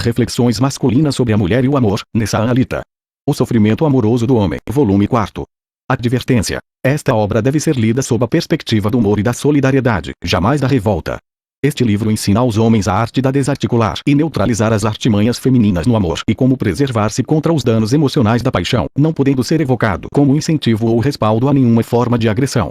Reflexões masculinas sobre a mulher e o amor, Nessa Alita. O sofrimento amoroso do homem, volume 4. Advertência. Esta obra deve ser lida sob a perspectiva do humor e da solidariedade, jamais da revolta. Este livro ensina aos homens a arte da desarticular e neutralizar as artimanhas femininas no amor e como preservar-se contra os danos emocionais da paixão, não podendo ser evocado como incentivo ou respaldo a nenhuma forma de agressão.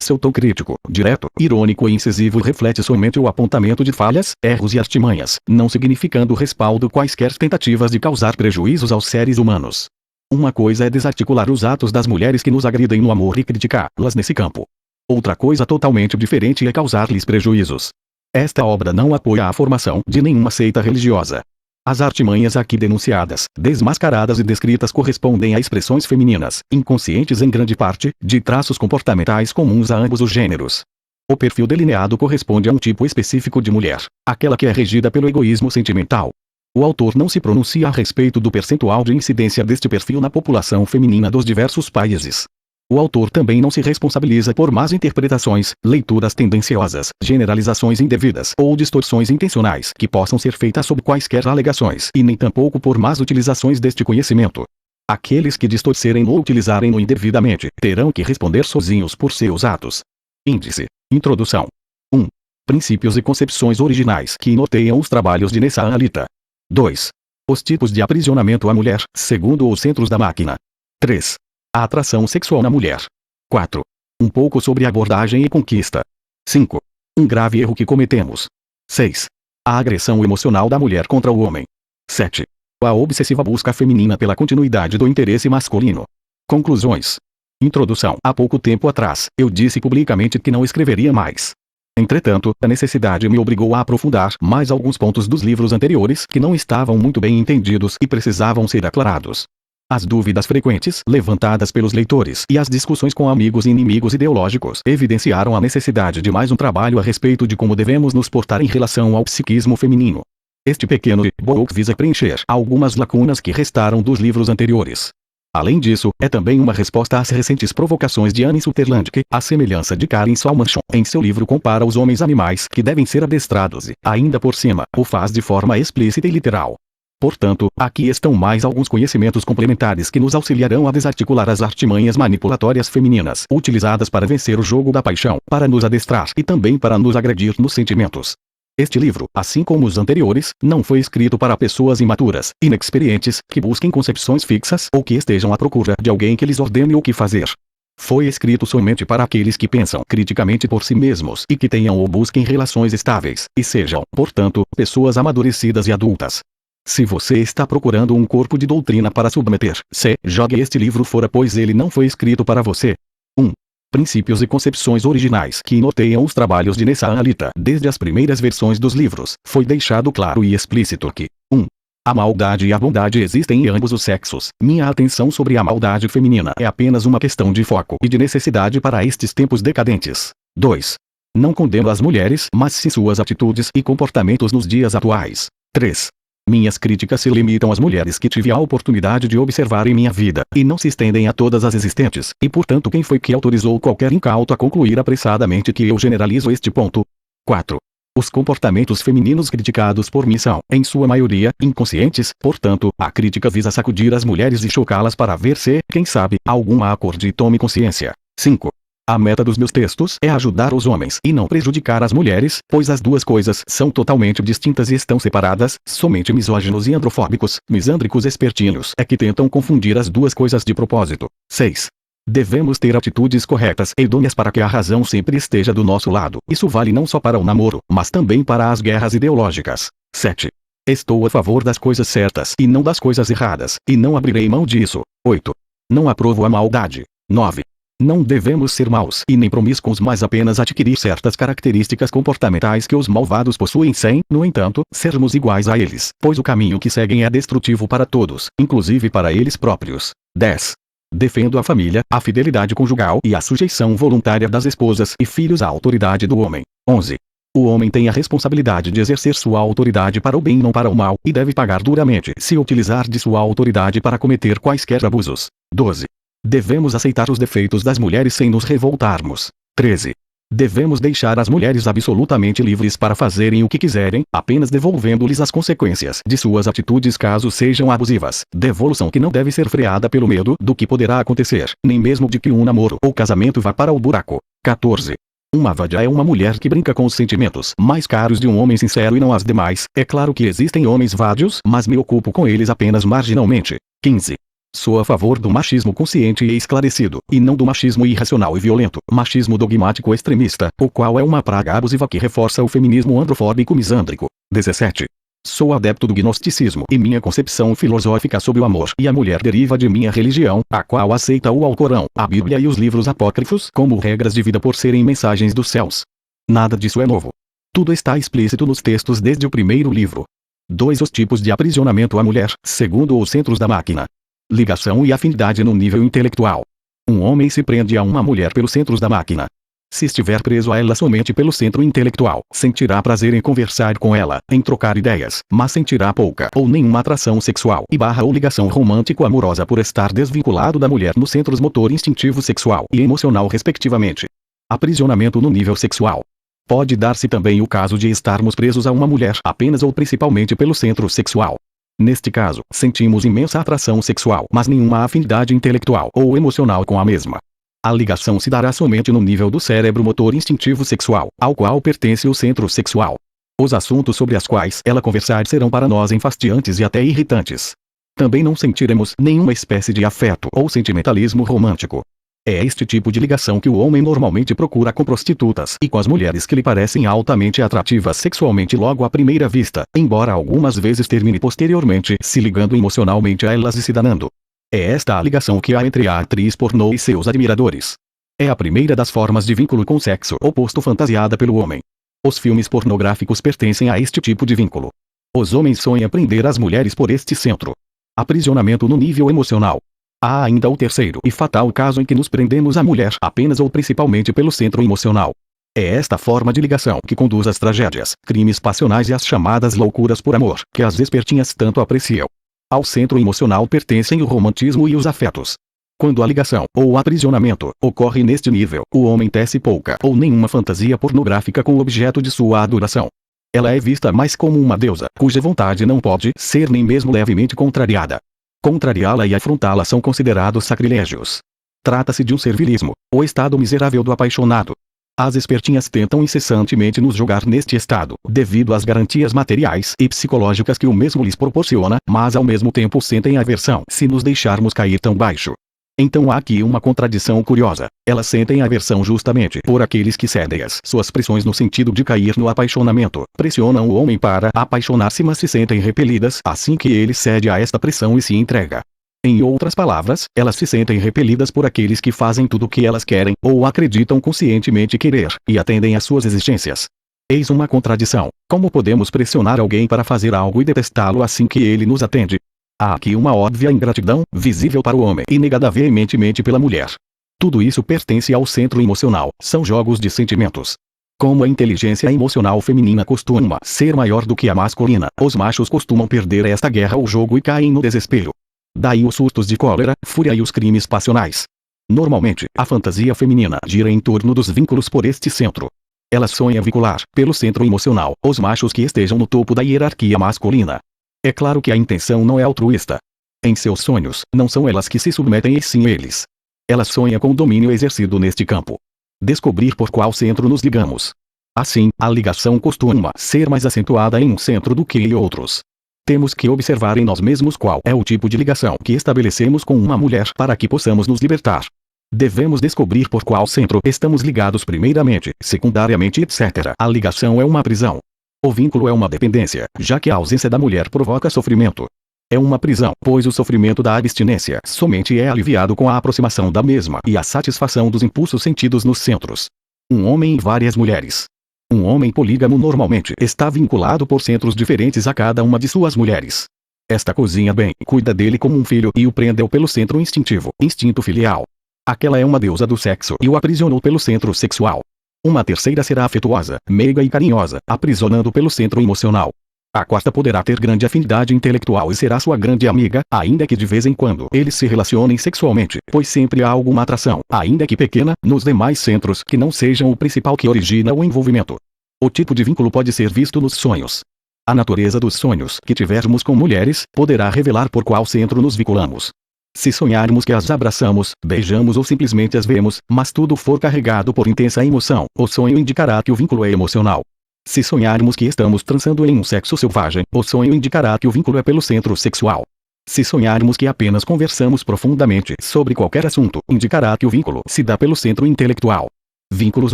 Seu tom crítico, direto, irônico e incisivo reflete somente o apontamento de falhas, erros e artimanhas, não significando respaldo quaisquer tentativas de causar prejuízos aos seres humanos. Uma coisa é desarticular os atos das mulheres que nos agridem no amor e criticá-las nesse campo. Outra coisa totalmente diferente é causar-lhes prejuízos. Esta obra não apoia a formação de nenhuma seita religiosa. As artimanhas aqui denunciadas, desmascaradas e descritas correspondem a expressões femininas, inconscientes em grande parte, de traços comportamentais comuns a ambos os gêneros. O perfil delineado corresponde a um tipo específico de mulher, aquela que é regida pelo egoísmo sentimental. O autor não se pronuncia a respeito do percentual de incidência deste perfil na população feminina dos diversos países. O autor também não se responsabiliza por más interpretações, leituras tendenciosas, generalizações indevidas ou distorções intencionais que possam ser feitas sob quaisquer alegações e nem tampouco por más utilizações deste conhecimento. Aqueles que distorcerem ou utilizarem-no indevidamente, terão que responder sozinhos por seus atos. Índice. Introdução. 1. Princípios e concepções originais que norteiam os trabalhos de Nessa Alita. 2. Os tipos de aprisionamento à mulher, segundo os centros da máquina. 3. A atração sexual na mulher. 4. Um pouco sobre abordagem e conquista. 5. Um grave erro que cometemos. 6. A agressão emocional da mulher contra o homem. 7. A obsessiva busca feminina pela continuidade do interesse masculino. Conclusões. Introdução. Há pouco tempo atrás, eu disse publicamente que não escreveria mais. Entretanto, a necessidade me obrigou a aprofundar mais alguns pontos dos livros anteriores que não estavam muito bem entendidos e precisavam ser aclarados. As dúvidas frequentes levantadas pelos leitores e as discussões com amigos e inimigos ideológicos evidenciaram a necessidade de mais um trabalho a respeito de como devemos nos portar em relação ao psiquismo feminino. Este pequeno e-book visa preencher algumas lacunas que restaram dos livros anteriores. Além disso, é também uma resposta às recentes provocações de Anne Sutherland que, à semelhança de Karin Salmanchon, em seu livro compara os homens a animais que devem ser adestrados e, ainda por cima, o faz de forma explícita e literal. Portanto, aqui estão mais alguns conhecimentos complementares que nos auxiliarão a desarticular as artimanhas manipulatórias femininas utilizadas para vencer o jogo da paixão, para nos adestrar e também para nos agredir nos sentimentos. Este livro, assim como os anteriores, não foi escrito para pessoas imaturas, inexperientes, que busquem concepções fixas ou que estejam à procura de alguém que lhes ordene o que fazer. Foi escrito somente para aqueles que pensam criticamente por si mesmos e que tenham ou busquem relações estáveis, e sejam, portanto, pessoas amadurecidas e adultas. Se você está procurando um corpo de doutrina para submeter-se, jogue este livro fora, pois ele não foi escrito para você. 1. Princípios e concepções originais que norteiam os trabalhos de Nessa Alita. Desde as primeiras versões dos livros, foi deixado claro e explícito que 1. A maldade e a bondade existem em ambos os sexos. Minha atenção sobre a maldade feminina é apenas uma questão de foco e de necessidade para estes tempos decadentes. 2. Não condeno as mulheres, mas sim suas atitudes e comportamentos nos dias atuais. 3. Minhas críticas se limitam às mulheres que tive a oportunidade de observar em minha vida, e não se estendem a todas as existentes, e portanto quem foi que autorizou qualquer incauto a concluir apressadamente que eu generalizo este ponto? 4. Os comportamentos femininos criticados por mim são, em sua maioria, inconscientes, portanto, a crítica visa sacudir as mulheres e chocá-las para ver se, quem sabe, alguma acorde e tome consciência. 5. A meta dos meus textos é ajudar os homens e não prejudicar as mulheres, pois as duas coisas são totalmente distintas e estão separadas. Somente misóginos e androfóbicos, misândricos espertinhos é que tentam confundir as duas coisas de propósito. 6. Devemos ter atitudes corretas e idôneas para que a razão sempre esteja do nosso lado. Isso vale não só para o namoro, mas também para as guerras ideológicas. 7. Estou a favor das coisas certas e não das coisas erradas, e não abrirei mão disso. 8. Não aprovo a maldade. 9. Não devemos ser maus e nem promíscuos, mas apenas adquirir certas características comportamentais que os malvados possuem sem, no entanto, sermos iguais a eles, pois o caminho que seguem é destrutivo para todos, inclusive para eles próprios. 10. Defendo a família, a fidelidade conjugal e a sujeição voluntária das esposas e filhos à autoridade do homem. 11. O homem tem a responsabilidade de exercer sua autoridade para o bem e não para o mal, e deve pagar duramente se utilizar de sua autoridade para cometer quaisquer abusos. 12. Devemos aceitar os defeitos das mulheres sem nos revoltarmos. 13. Devemos deixar as mulheres absolutamente livres para fazerem o que quiserem, apenas devolvendo-lhes as consequências de suas atitudes caso sejam abusivas. Devolução que não deve ser freada pelo medo do que poderá acontecer, nem mesmo de que um namoro ou casamento vá para o buraco. 14. Uma vadia é uma mulher que brinca com os sentimentos mais caros de um homem sincero e não as demais. É claro que existem homens vádios, mas me ocupo com eles apenas marginalmente. 15. Sou a favor do machismo consciente e esclarecido, e não do machismo irracional e violento, machismo dogmático extremista, o qual é uma praga abusiva que reforça o feminismo androfóbico misândrico. 17. Sou adepto do gnosticismo e minha concepção filosófica sobre o amor e a mulher deriva de minha religião, a qual aceita o Alcorão, a Bíblia e os livros apócrifos como regras de vida por serem mensagens dos céus. Nada disso é novo. Tudo está explícito nos textos desde o primeiro livro. 2. Os tipos de aprisionamento à mulher, segundo os centros da máquina. Ligação e afinidade no nível intelectual. Um homem se prende a uma mulher pelos centros da máquina. Se estiver preso a ela somente pelo centro intelectual, sentirá prazer em conversar com ela, em trocar ideias, mas sentirá pouca ou nenhuma atração sexual ou ligação romântico-amorosa por estar desvinculado da mulher nos centros motor instintivo sexual e emocional respectivamente. Aprisionamento no nível sexual. Pode dar-se também o caso de estarmos presos a uma mulher apenas ou principalmente pelo centro sexual. Neste caso, sentimos imensa atração sexual, mas nenhuma afinidade intelectual ou emocional com a mesma. A ligação se dará somente no nível do cérebro motor instintivo sexual, ao qual pertence o centro sexual. Os assuntos sobre os quais ela conversar serão para nós enfastiantes e até irritantes. Também não sentiremos nenhuma espécie de afeto ou sentimentalismo romântico. É este tipo de ligação que o homem normalmente procura com prostitutas e com as mulheres que lhe parecem altamente atrativas sexualmente logo à primeira vista, embora algumas vezes termine posteriormente se ligando emocionalmente a elas e se danando. É esta a ligação que há entre a atriz pornô e seus admiradores. É a primeira das formas de vínculo com o sexo oposto fantasiada pelo homem. Os filmes pornográficos pertencem a este tipo de vínculo. Os homens sonham prender as mulheres por este centro. Aprisionamento no nível emocional. Há ainda o terceiro e fatal caso em que nos prendemos à mulher apenas ou principalmente pelo centro emocional. É esta forma de ligação que conduz às tragédias, crimes passionais e às chamadas loucuras por amor, que as vespertinhas tanto apreciam. Ao centro emocional pertencem o romantismo e os afetos. Quando a ligação, ou o aprisionamento, ocorre neste nível, o homem tece pouca ou nenhuma fantasia pornográfica com o objeto de sua adoração. Ela é vista mais como uma deusa, cuja vontade não pode ser nem mesmo levemente contrariada. Contrariá-la e afrontá-la são considerados sacrilégios. Trata-se de um servilismo, o estado miserável do apaixonado. As espertinhas tentam incessantemente nos jogar neste estado, devido às garantias materiais e psicológicas que o mesmo lhes proporciona, mas ao mesmo tempo sentem aversão se nos deixarmos cair tão baixo. Então há aqui uma contradição curiosa. Elas sentem aversão justamente por aqueles que cedem às suas pressões no sentido de cair no apaixonamento, pressionam o homem para apaixonar-se mas se sentem repelidas assim que ele cede a esta pressão e se entrega. Em outras palavras, elas se sentem repelidas por aqueles que fazem tudo o que elas querem, ou acreditam conscientemente querer, e atendem às suas exigências. Eis uma contradição. Como podemos pressionar alguém para fazer algo e detestá-lo assim que ele nos atende? Há aqui uma óbvia ingratidão, visível para o homem e negada veementemente pela mulher. Tudo isso pertence ao centro emocional, são jogos de sentimentos. Como a inteligência emocional feminina costuma ser maior do que a masculina, os machos costumam perder esta guerra ou jogo e caem no desespero. Daí os surtos de cólera, fúria e os crimes passionais. Normalmente, a fantasia feminina gira em torno dos vínculos por este centro. Ela sonha vincular, pelo centro emocional, os machos que estejam no topo da hierarquia masculina. É claro que a intenção não é altruísta. Em seus sonhos, não são elas que se submetem e sim eles. Ela sonha com o domínio exercido neste campo. Descobrir por qual centro nos ligamos. Assim, a ligação costuma ser mais acentuada em um centro do que em outros. Temos que observar em nós mesmos qual é o tipo de ligação que estabelecemos com uma mulher para que possamos nos libertar. Devemos descobrir por qual centro estamos ligados primeiramente, secundariamente etc. A ligação é uma prisão. O vínculo é uma dependência, já que a ausência da mulher provoca sofrimento. É uma prisão, pois o sofrimento da abstinência somente é aliviado com a aproximação da mesma e a satisfação dos impulsos sentidos nos centros. Um homem e várias mulheres. Um homem polígamo normalmente está vinculado por centros diferentes a cada uma de suas mulheres. Esta cozinha bem, cuida dele como um filho e o prendeu pelo centro instintivo, instinto filial. Aquela é uma deusa do sexo e o aprisionou pelo centro sexual. Uma terceira será afetuosa, meiga e carinhosa, aprisionando pelo centro emocional. A quarta poderá ter grande afinidade intelectual e será sua grande amiga, ainda que de vez em quando eles se relacionem sexualmente, pois sempre há alguma atração, ainda que pequena, nos demais centros que não sejam o principal que origina o envolvimento. O tipo de vínculo pode ser visto nos sonhos. A natureza dos sonhos que tivermos com mulheres poderá revelar por qual centro nos vinculamos. Se sonharmos que as abraçamos, beijamos ou simplesmente as vemos, mas tudo for carregado por intensa emoção, o sonho indicará que o vínculo é emocional. Se sonharmos que estamos transando em um sexo selvagem, o sonho indicará que o vínculo é pelo centro sexual. Se sonharmos que apenas conversamos profundamente sobre qualquer assunto, indicará que o vínculo se dá pelo centro intelectual. Vínculos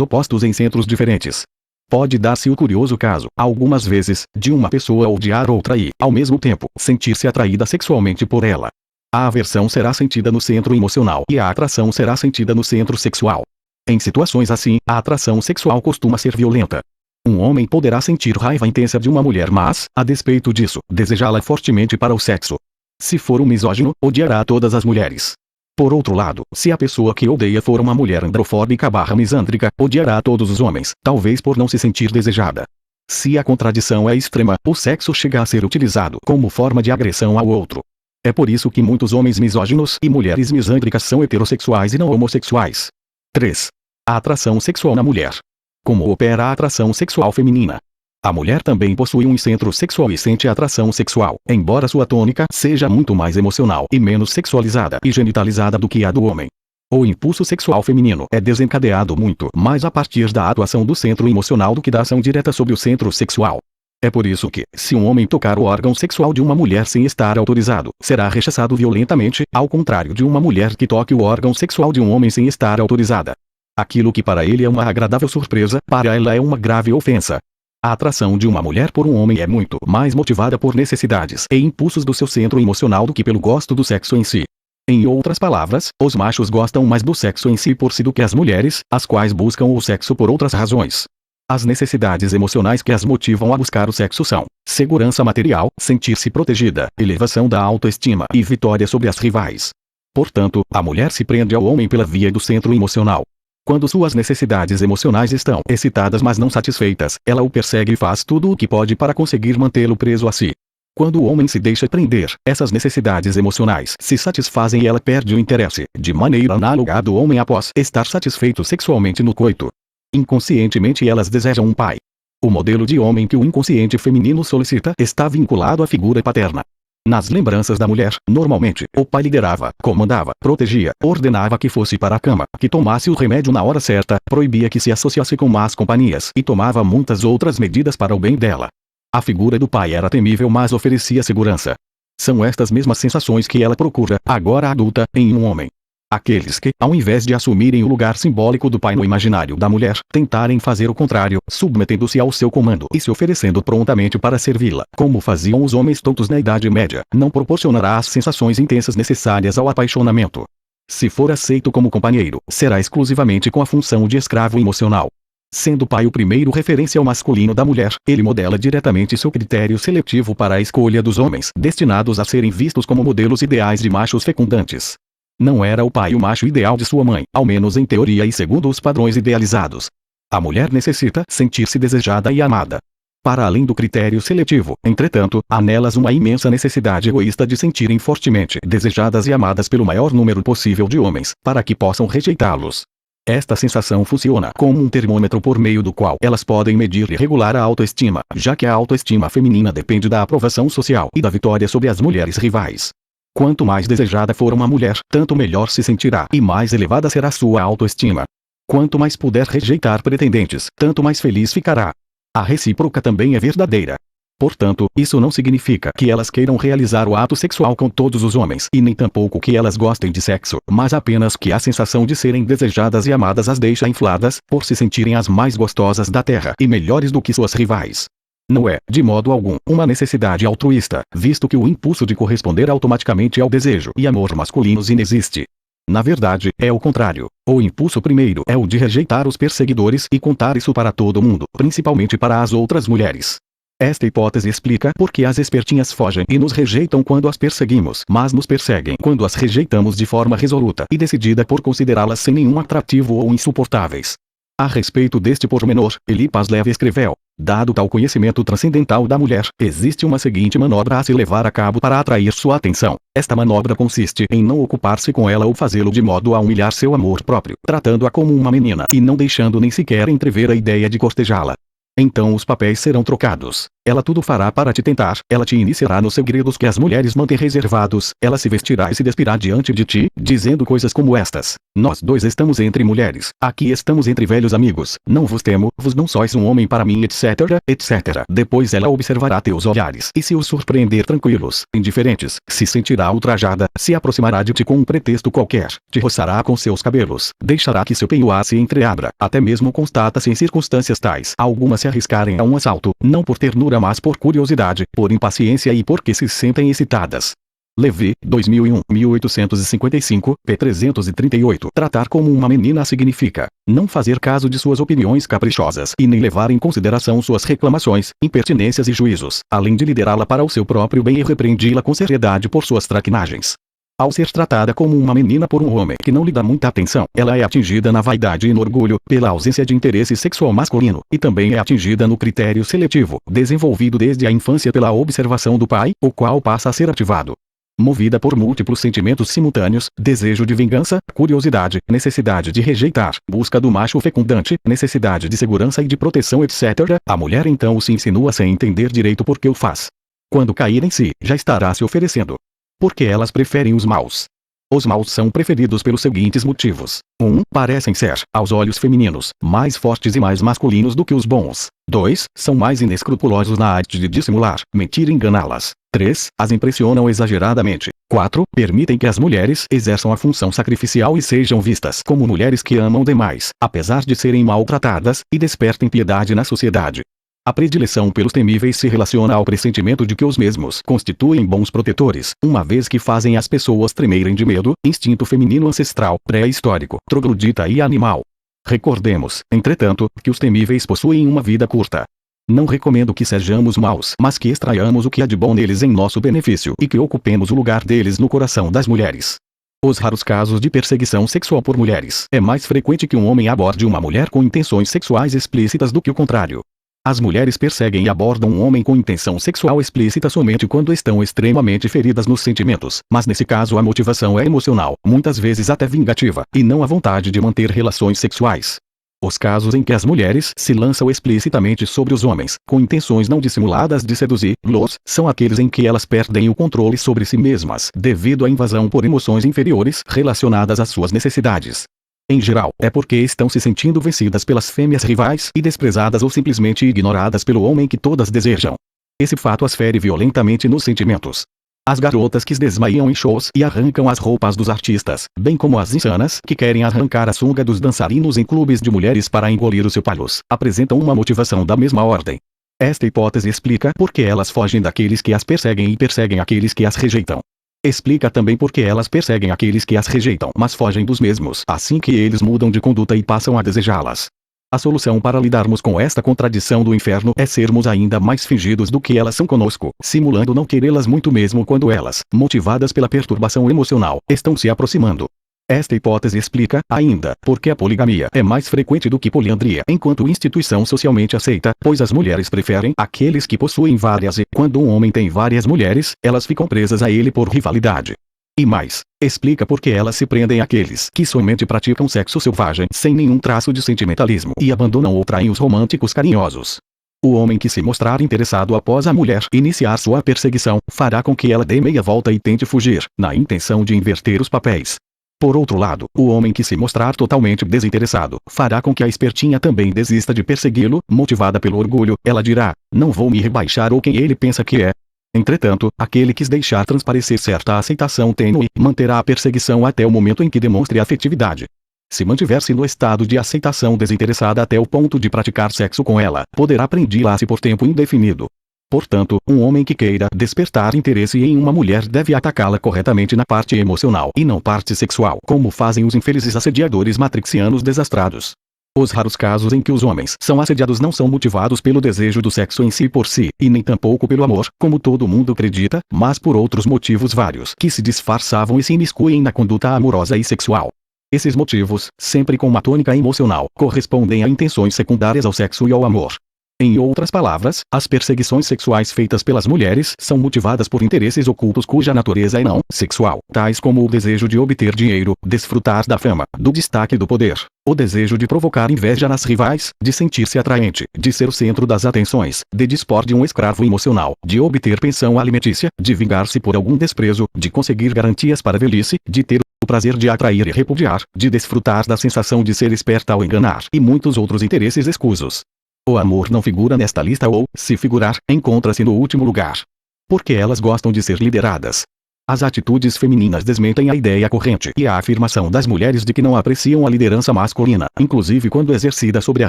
opostos em centros diferentes. Pode dar-se o curioso caso, algumas vezes, de uma pessoa odiar outra e, ao mesmo tempo, sentir-se atraída sexualmente por ela. A aversão será sentida no centro emocional e a atração será sentida no centro sexual. Em situações assim, a atração sexual costuma ser violenta. Um homem poderá sentir raiva intensa de uma mulher mas, a despeito disso, desejá-la fortemente para o sexo. Se for um misógino, odiará todas as mulheres. Por outro lado, se a pessoa que odeia for uma mulher androfóbica/misândrica, odiará todos os homens, talvez por não se sentir desejada. Se a contradição é extrema, o sexo chega a ser utilizado como forma de agressão ao outro. É por isso que muitos homens misóginos e mulheres misândricas são heterossexuais e não homossexuais. 3. A atração sexual na mulher. Como opera a atração sexual feminina? A mulher também possui um centro sexual e sente atração sexual, embora sua tônica seja muito mais emocional e menos sexualizada e genitalizada do que a do homem. O impulso sexual feminino é desencadeado muito mais a partir da atuação do centro emocional do que da ação direta sobre o centro sexual. É por isso que, se um homem tocar o órgão sexual de uma mulher sem estar autorizado, será rechaçado violentamente, ao contrário de uma mulher que toque o órgão sexual de um homem sem estar autorizada. Aquilo que para ele é uma agradável surpresa, para ela é uma grave ofensa. A atração de uma mulher por um homem é muito mais motivada por necessidades e impulsos do seu centro emocional do que pelo gosto do sexo em si. Em outras palavras, os machos gostam mais do sexo em si por si do que as mulheres, as quais buscam o sexo por outras razões. As necessidades emocionais que as motivam a buscar o sexo são segurança material, sentir-se protegida, elevação da autoestima e vitória sobre as rivais. Portanto, a mulher se prende ao homem pela via do centro emocional. Quando suas necessidades emocionais estão excitadas mas não satisfeitas, ela o persegue e faz tudo o que pode para conseguir mantê-lo preso a si. Quando o homem se deixa prender, essas necessidades emocionais se satisfazem e ela perde o interesse, de maneira análoga à do homem após estar satisfeito sexualmente no coito. Inconscientemente elas desejam um pai. O modelo de homem que o inconsciente feminino solicita está vinculado à figura paterna. Nas lembranças da mulher, normalmente, o pai liderava, comandava, protegia, ordenava que fosse para a cama, que tomasse o remédio na hora certa, proibia que se associasse com más companhias e tomava muitas outras medidas para o bem dela. A figura do pai era temível mas oferecia segurança. São estas mesmas sensações que ela procura, agora adulta, em um homem. Aqueles que, ao invés de assumirem o lugar simbólico do pai no imaginário da mulher, tentarem fazer o contrário, submetendo-se ao seu comando e se oferecendo prontamente para servi-la, como faziam os homens tontos na Idade Média, não proporcionará as sensações intensas necessárias ao apaixonamento. Se for aceito como companheiro, será exclusivamente com a função de escravo emocional. Sendo o pai o primeiro referencial masculino da mulher, ele modela diretamente seu critério seletivo para a escolha dos homens, destinados a serem vistos como modelos ideais de machos fecundantes. Não era o pai o macho ideal de sua mãe, ao menos em teoria e segundo os padrões idealizados. A mulher necessita sentir-se desejada e amada. Para além do critério seletivo, entretanto, há nelas uma imensa necessidade egoísta de sentirem fortemente desejadas e amadas pelo maior número possível de homens, para que possam rejeitá-los. Esta sensação funciona como um termômetro por meio do qual elas podem medir e regular a autoestima, já que a autoestima feminina depende da aprovação social e da vitória sobre as mulheres rivais. Quanto mais desejada for uma mulher, tanto melhor se sentirá e mais elevada será sua autoestima. Quanto mais puder rejeitar pretendentes, tanto mais feliz ficará. A recíproca também é verdadeira. Portanto, isso não significa que elas queiram realizar o ato sexual com todos os homens e nem tampouco que elas gostem de sexo, mas apenas que a sensação de serem desejadas e amadas as deixa infladas, por se sentirem as mais gostosas da terra e melhores do que suas rivais. Não é, de modo algum, uma necessidade altruísta, visto que o impulso de corresponder automaticamente ao desejo e amor masculinos inexiste. Na verdade, é o contrário. O impulso primeiro é o de rejeitar os perseguidores e contar isso para todo mundo, principalmente para as outras mulheres. Esta hipótese explica por que as espertinhas fogem e nos rejeitam quando as perseguimos, mas nos perseguem quando as rejeitamos de forma resoluta e decidida por considerá-las sem nenhum atrativo ou insuportáveis. A respeito deste pormenor, Eliphas Levi escreveu: Dado tal conhecimento transcendental da mulher, existe uma seguinte manobra a se levar a cabo para atrair sua atenção. Esta manobra consiste em não ocupar-se com ela ou fazê-lo de modo a humilhar seu amor próprio, tratando-a como uma menina e não deixando nem sequer entrever a ideia de cortejá-la. Então os papéis serão trocados. Ela tudo fará para te tentar, ela te iniciará nos segredos que as mulheres mantêm reservados, ela se vestirá e se despirá diante de ti, dizendo coisas como estas: nós dois estamos entre mulheres, aqui estamos entre velhos amigos, não vos temo, vos não sois um homem para mim, etc, etc. Depois ela observará teus olhares e se os surpreender tranquilos, indiferentes, se sentirá ultrajada, se aproximará de ti com um pretexto qualquer, te roçará com seus cabelos, deixará que seu penhoar se entreabra, até mesmo constata-se em circunstâncias tais algumas se arriscarem a um assalto, não por ternura mas por curiosidade, por impaciência e porque se sentem excitadas. Levi, 2001, 1855, p. 338. Tratar como uma menina significa não fazer caso de suas opiniões caprichosas e nem levar em consideração suas reclamações, impertinências e juízos, além de liderá-la para o seu próprio bem e repreendi-la com seriedade por suas traquinagens. Ao ser tratada como uma menina por um homem que não lhe dá muita atenção, ela é atingida na vaidade e no orgulho, pela ausência de interesse sexual masculino, e também é atingida no critério seletivo, desenvolvido desde a infância pela observação do pai, o qual passa a ser ativado. Movida por múltiplos sentimentos simultâneos, desejo de vingança, curiosidade, necessidade de rejeitar, busca do macho fecundante, necessidade de segurança e de proteção, etc., a mulher então se insinua sem entender direito por que o faz. Quando cair em si, já estará se oferecendo. Porque elas preferem os maus. Os maus são preferidos pelos seguintes motivos. 1. Parecem ser, aos olhos femininos, mais fortes e mais masculinos do que os bons. 2. São mais inescrupulosos na arte de dissimular, mentir e enganá-las. 3. As impressionam exageradamente. 4. Permitem que as mulheres exerçam a função sacrificial e sejam vistas como mulheres que amam demais, apesar de serem maltratadas, e despertem piedade na sociedade. A predileção pelos temíveis se relaciona ao pressentimento de que os mesmos constituem bons protetores, uma vez que fazem as pessoas tremerem de medo, instinto feminino ancestral, pré-histórico, troglodita e animal. Recordemos, entretanto, que os temíveis possuem uma vida curta. Não recomendo que sejamos maus, mas que extraiamos o que há de bom neles em nosso benefício e que ocupemos o lugar deles no coração das mulheres. Os raros casos de perseguição sexual por mulheres é mais frequente que um homem aborde uma mulher com intenções sexuais explícitas do que o contrário. As mulheres perseguem e abordam um homem com intenção sexual explícita somente quando estão extremamente feridas nos sentimentos, mas nesse caso a motivação é emocional, muitas vezes até vingativa, e não a vontade de manter relações sexuais. Os casos em que as mulheres se lançam explicitamente sobre os homens, com intenções não dissimuladas de seduzir-los, são aqueles em que elas perdem o controle sobre si mesmas, devido à invasão por emoções inferiores relacionadas às suas necessidades. Em geral, é porque estão se sentindo vencidas pelas fêmeas rivais e desprezadas ou simplesmente ignoradas pelo homem que todas desejam. Esse fato as fere violentamente nos sentimentos. As garotas que se desmaiam em shows e arrancam as roupas dos artistas, bem como as insanas que querem arrancar a sunga dos dançarinos em clubes de mulheres para engolir o seu palos, apresentam uma motivação da mesma ordem. Esta hipótese explica por que elas fogem daqueles que as perseguem e perseguem aqueles que as rejeitam. Explica também por que elas perseguem aqueles que as rejeitam, mas fogem dos mesmos, assim que eles mudam de conduta e passam a desejá-las. A solução para lidarmos com esta contradição do inferno é sermos ainda mais fingidos do que elas são conosco, simulando não querê-las muito mesmo quando elas, motivadas pela perturbação emocional, estão se aproximando. Esta hipótese explica, ainda, por que a poligamia é mais frequente do que poliandria enquanto instituição socialmente aceita, pois as mulheres preferem aqueles que possuem várias e, quando um homem tem várias mulheres, elas ficam presas a ele por rivalidade. E mais, explica por que elas se prendem àqueles que somente praticam sexo selvagem sem nenhum traço de sentimentalismo e abandonam ou traem os românticos carinhosos. O homem que se mostrar interessado após a mulher iniciar sua perseguição, fará com que ela dê meia volta e tente fugir, na intenção de inverter os papéis. Por outro lado, o homem que se mostrar totalmente desinteressado, fará com que a espertinha também desista de persegui-lo, motivada pelo orgulho, ela dirá, não vou me rebaixar ou quem ele pensa que é. Entretanto, aquele que se deixar transparecer certa aceitação tênue, manterá a perseguição até o momento em que demonstre afetividade. Se mantiver-se no estado de aceitação desinteressada até o ponto de praticar sexo com ela, poderá prendi-la-se por tempo indefinido. Portanto, um homem que queira despertar interesse em uma mulher deve atacá-la corretamente na parte emocional e não parte sexual, como fazem os infelizes assediadores matrixianos desastrados. Os raros casos em que os homens são assediados não são motivados pelo desejo do sexo em si por si, e nem tampouco pelo amor, como todo mundo acredita, mas por outros motivos vários que se disfarçavam e se imiscuem na conduta amorosa e sexual. Esses motivos, sempre com uma tônica emocional, correspondem a intenções secundárias ao sexo e ao amor. Em outras palavras, as perseguições sexuais feitas pelas mulheres são motivadas por interesses ocultos cuja natureza é não sexual, tais como o desejo de obter dinheiro, desfrutar da fama, do destaque e do poder, o desejo de provocar inveja nas rivais, de sentir-se atraente, de ser o centro das atenções, de dispor de um escravo emocional, de obter pensão alimentícia, de vingar-se por algum desprezo, de conseguir garantias para a velhice, de ter o prazer de atrair e repudiar, de desfrutar da sensação de ser esperta ao enganar, e muitos outros interesses escusos. O amor não figura nesta lista ou, se figurar, encontra-se no último lugar. Porque elas gostam de ser lideradas. As atitudes femininas desmentem a ideia corrente e a afirmação das mulheres de que não apreciam a liderança masculina, inclusive quando exercida sobre a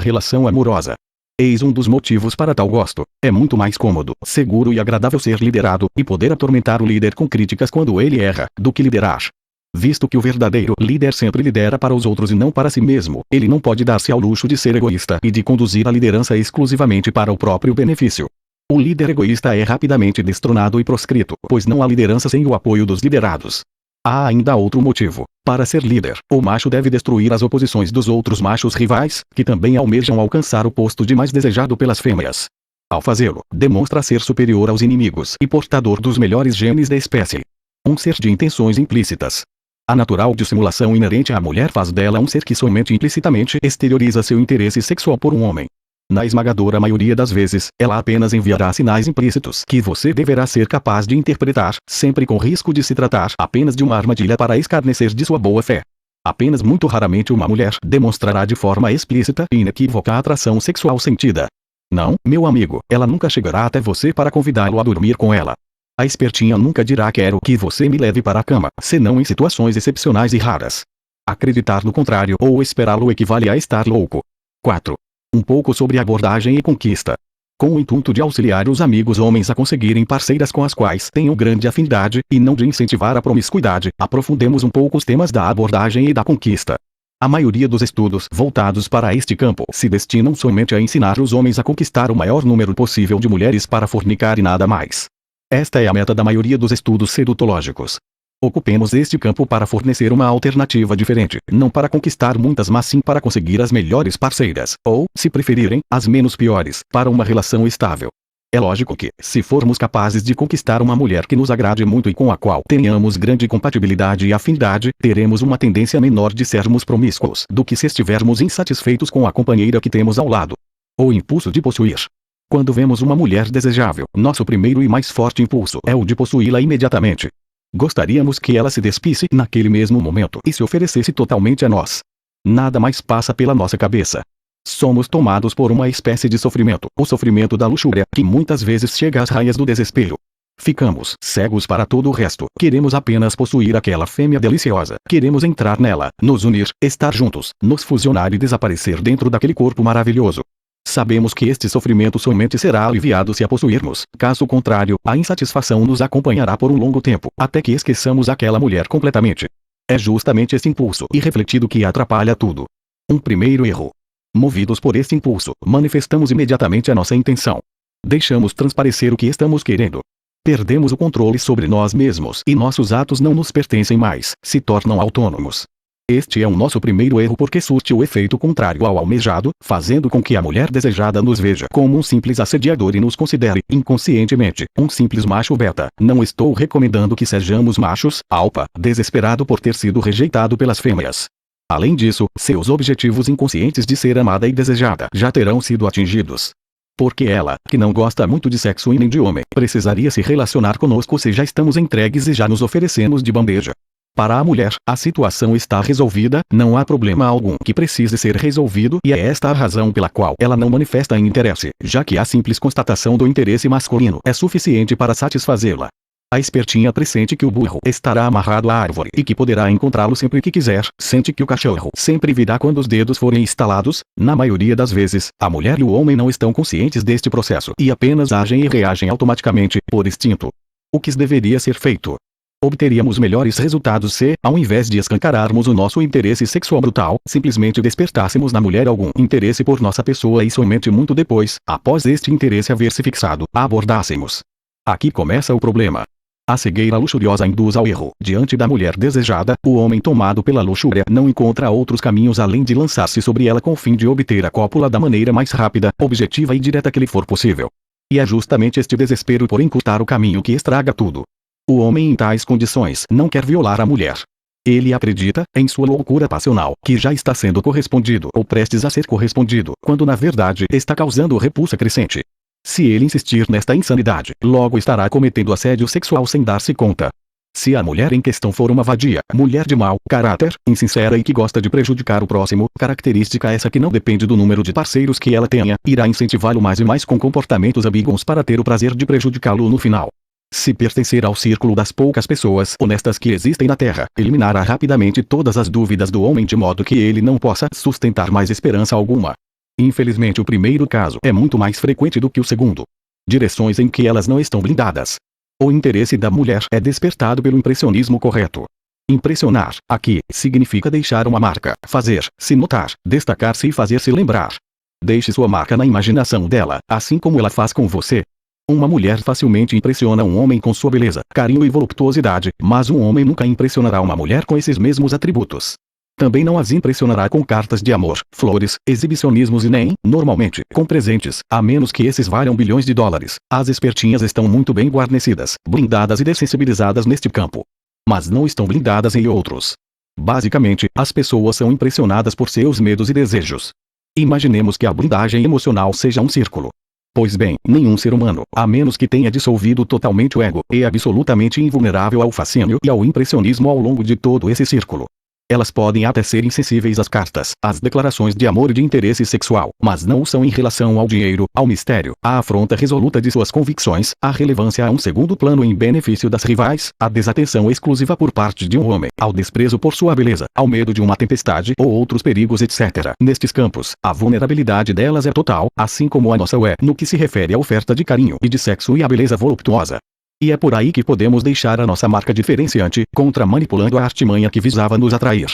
relação amorosa. Eis um dos motivos para tal gosto. É muito mais cômodo, seguro e agradável ser liderado, e poder atormentar o líder com críticas quando ele erra, do que liderar. Visto que o verdadeiro líder sempre lidera para os outros e não para si mesmo, ele não pode dar-se ao luxo de ser egoísta e de conduzir a liderança exclusivamente para o próprio benefício. O líder egoísta é rapidamente destronado e proscrito, pois não há liderança sem o apoio dos liderados. Há ainda outro motivo. Para ser líder, o macho deve destruir as oposições dos outros machos rivais, que também almejam alcançar o posto de mais desejado pelas fêmeas. Ao fazê-lo, demonstra ser superior aos inimigos e portador dos melhores genes da espécie. Um ser de intenções implícitas. A natural dissimulação inerente à mulher faz dela um ser que somente implicitamente exterioriza seu interesse sexual por um homem. Na esmagadora maioria das vezes, ela apenas enviará sinais implícitos que você deverá ser capaz de interpretar, sempre com risco de se tratar apenas de uma armadilha para escarnecer de sua boa-fé. Apenas muito raramente uma mulher demonstrará de forma explícita e inequívoca a atração sexual sentida. Não, meu amigo, ela nunca chegará até você para convidá-lo a dormir com ela. A espertinha nunca dirá quero que você me leve para a cama, senão em situações excepcionais e raras. Acreditar no contrário ou esperá-lo equivale a estar louco. 4. Um pouco sobre abordagem e conquista. Com o intuito de auxiliar os amigos homens a conseguirem parceiras com as quais tenham grande afinidade, e não de incentivar a promiscuidade, aprofundemos um pouco os temas da abordagem e da conquista. A maioria dos estudos voltados para este campo se destinam somente a ensinar os homens a conquistar o maior número possível de mulheres para fornicar e nada mais. Esta é a meta da maioria dos estudos sedutológicos. Ocupemos este campo para fornecer uma alternativa diferente, não para conquistar muitas mas sim para conseguir as melhores parceiras, ou, se preferirem, as menos piores, para uma relação estável. É lógico que, se formos capazes de conquistar uma mulher que nos agrade muito e com a qual tenhamos grande compatibilidade e afinidade, teremos uma tendência menor de sermos promíscuos do que se estivermos insatisfeitos com a companheira que temos ao lado. O impulso de possuir. Quando vemos uma mulher desejável, nosso primeiro e mais forte impulso é o de possuí-la imediatamente. Gostaríamos que ela se despisse naquele mesmo momento e se oferecesse totalmente a nós. Nada mais passa pela nossa cabeça. Somos tomados por uma espécie de sofrimento, o sofrimento da luxúria, que muitas vezes chega às raias do desespero. Ficamos cegos para todo o resto. Queremos apenas possuir aquela fêmea deliciosa. Queremos entrar nela, nos unir, estar juntos, nos fusionar e desaparecer dentro daquele corpo maravilhoso. Sabemos que este sofrimento somente será aliviado se a possuirmos, caso contrário, a insatisfação nos acompanhará por um longo tempo, até que esqueçamos aquela mulher completamente. É justamente este impulso irrefletido que atrapalha tudo. Um primeiro erro. Movidos por este impulso, manifestamos imediatamente a nossa intenção. Deixamos transparecer o que estamos querendo. Perdemos o controle sobre nós mesmos e nossos atos não nos pertencem mais, se tornam autônomos. Este é o nosso primeiro erro porque surte o efeito contrário ao almejado, fazendo com que a mulher desejada nos veja como um simples assediador e nos considere, inconscientemente, um simples macho beta. Não estou recomendando que sejamos machos, alfa, desesperado por ter sido rejeitado pelas fêmeas. Além disso, seus objetivos inconscientes de ser amada e desejada já terão sido atingidos. Porque ela, que não gosta muito de sexo e nem de homem, precisaria se relacionar conosco se já estamos entregues e já nos oferecemos de bandeja. Para a mulher, a situação está resolvida, não há problema algum que precise ser resolvido e é esta a razão pela qual ela não manifesta interesse, já que a simples constatação do interesse masculino é suficiente para satisfazê-la. A espertinha pressente que o burro estará amarrado à árvore e que poderá encontrá-lo sempre que quiser, sente que o cachorro sempre virá quando os dedos forem estalados. Na maioria das vezes, a mulher e o homem não estão conscientes deste processo e apenas agem e reagem automaticamente, por instinto. O que deveria ser feito? Obteríamos melhores resultados se, ao invés de escancararmos o nosso interesse sexual brutal, simplesmente despertássemos na mulher algum interesse por nossa pessoa e somente muito depois, após este interesse haver se fixado, a abordássemos. Aqui começa o problema. A cegueira luxuriosa induz ao erro. Diante da mulher desejada, o homem tomado pela luxúria não encontra outros caminhos além de lançar-se sobre ela com o fim de obter a cópula da maneira mais rápida, objetiva e direta que lhe for possível. E é justamente este desespero por encurtar o caminho que estraga tudo. O homem em tais condições não quer violar a mulher. Ele acredita, em sua loucura passional, que já está sendo correspondido ou prestes a ser correspondido, quando na verdade está causando repulsa crescente. Se ele insistir nesta insanidade, logo estará cometendo assédio sexual sem dar-se conta. Se a mulher em questão for uma vadia, mulher de mau caráter, insincera e que gosta de prejudicar o próximo, característica essa que não depende do número de parceiros que ela tenha, irá incentivá-lo mais e mais com comportamentos ambíguos para ter o prazer de prejudicá-lo no final. Se pertencer ao círculo das poucas pessoas honestas que existem na Terra, eliminará rapidamente todas as dúvidas do homem de modo que ele não possa sustentar mais esperança alguma. Infelizmente o primeiro caso é muito mais frequente do que o segundo. Direções em que elas não estão blindadas. O interesse da mulher é despertado pelo impressionismo correto. Impressionar, aqui, significa deixar uma marca, fazer-se notar, destacar-se e fazer-se lembrar. Deixe sua marca na imaginação dela, assim como ela faz com você. Uma mulher facilmente impressiona um homem com sua beleza, carinho e voluptuosidade, mas um homem nunca impressionará uma mulher com esses mesmos atributos. Também não as impressionará com cartas de amor, flores, exibicionismos e nem, normalmente, com presentes, a menos que esses valham bilhões de dólares. As espertinhas estão muito bem guarnecidas, blindadas e dessensibilizadas neste campo. Mas não estão blindadas em outros. Basicamente, as pessoas são impressionadas por seus medos e desejos. Imaginemos que a blindagem emocional seja um círculo. Pois bem, nenhum ser humano, a menos que tenha dissolvido totalmente o ego, é absolutamente invulnerável ao fascínio e ao impressionismo ao longo de todo esse círculo. Elas podem até ser insensíveis às cartas, às declarações de amor e de interesse sexual, mas não o são em relação ao dinheiro, ao mistério, à afronta resoluta de suas convicções, à relevância a um segundo plano em benefício das rivais, à desatenção exclusiva por parte de um homem, ao desprezo por sua beleza, ao medo de uma tempestade ou outros perigos etc. Nestes campos, a vulnerabilidade delas é total, assim como a nossa é no que se refere à oferta de carinho e de sexo e à beleza voluptuosa. E é por aí que podemos deixar a nossa marca diferenciante, contra-manipulando a artimanha que visava nos atrair.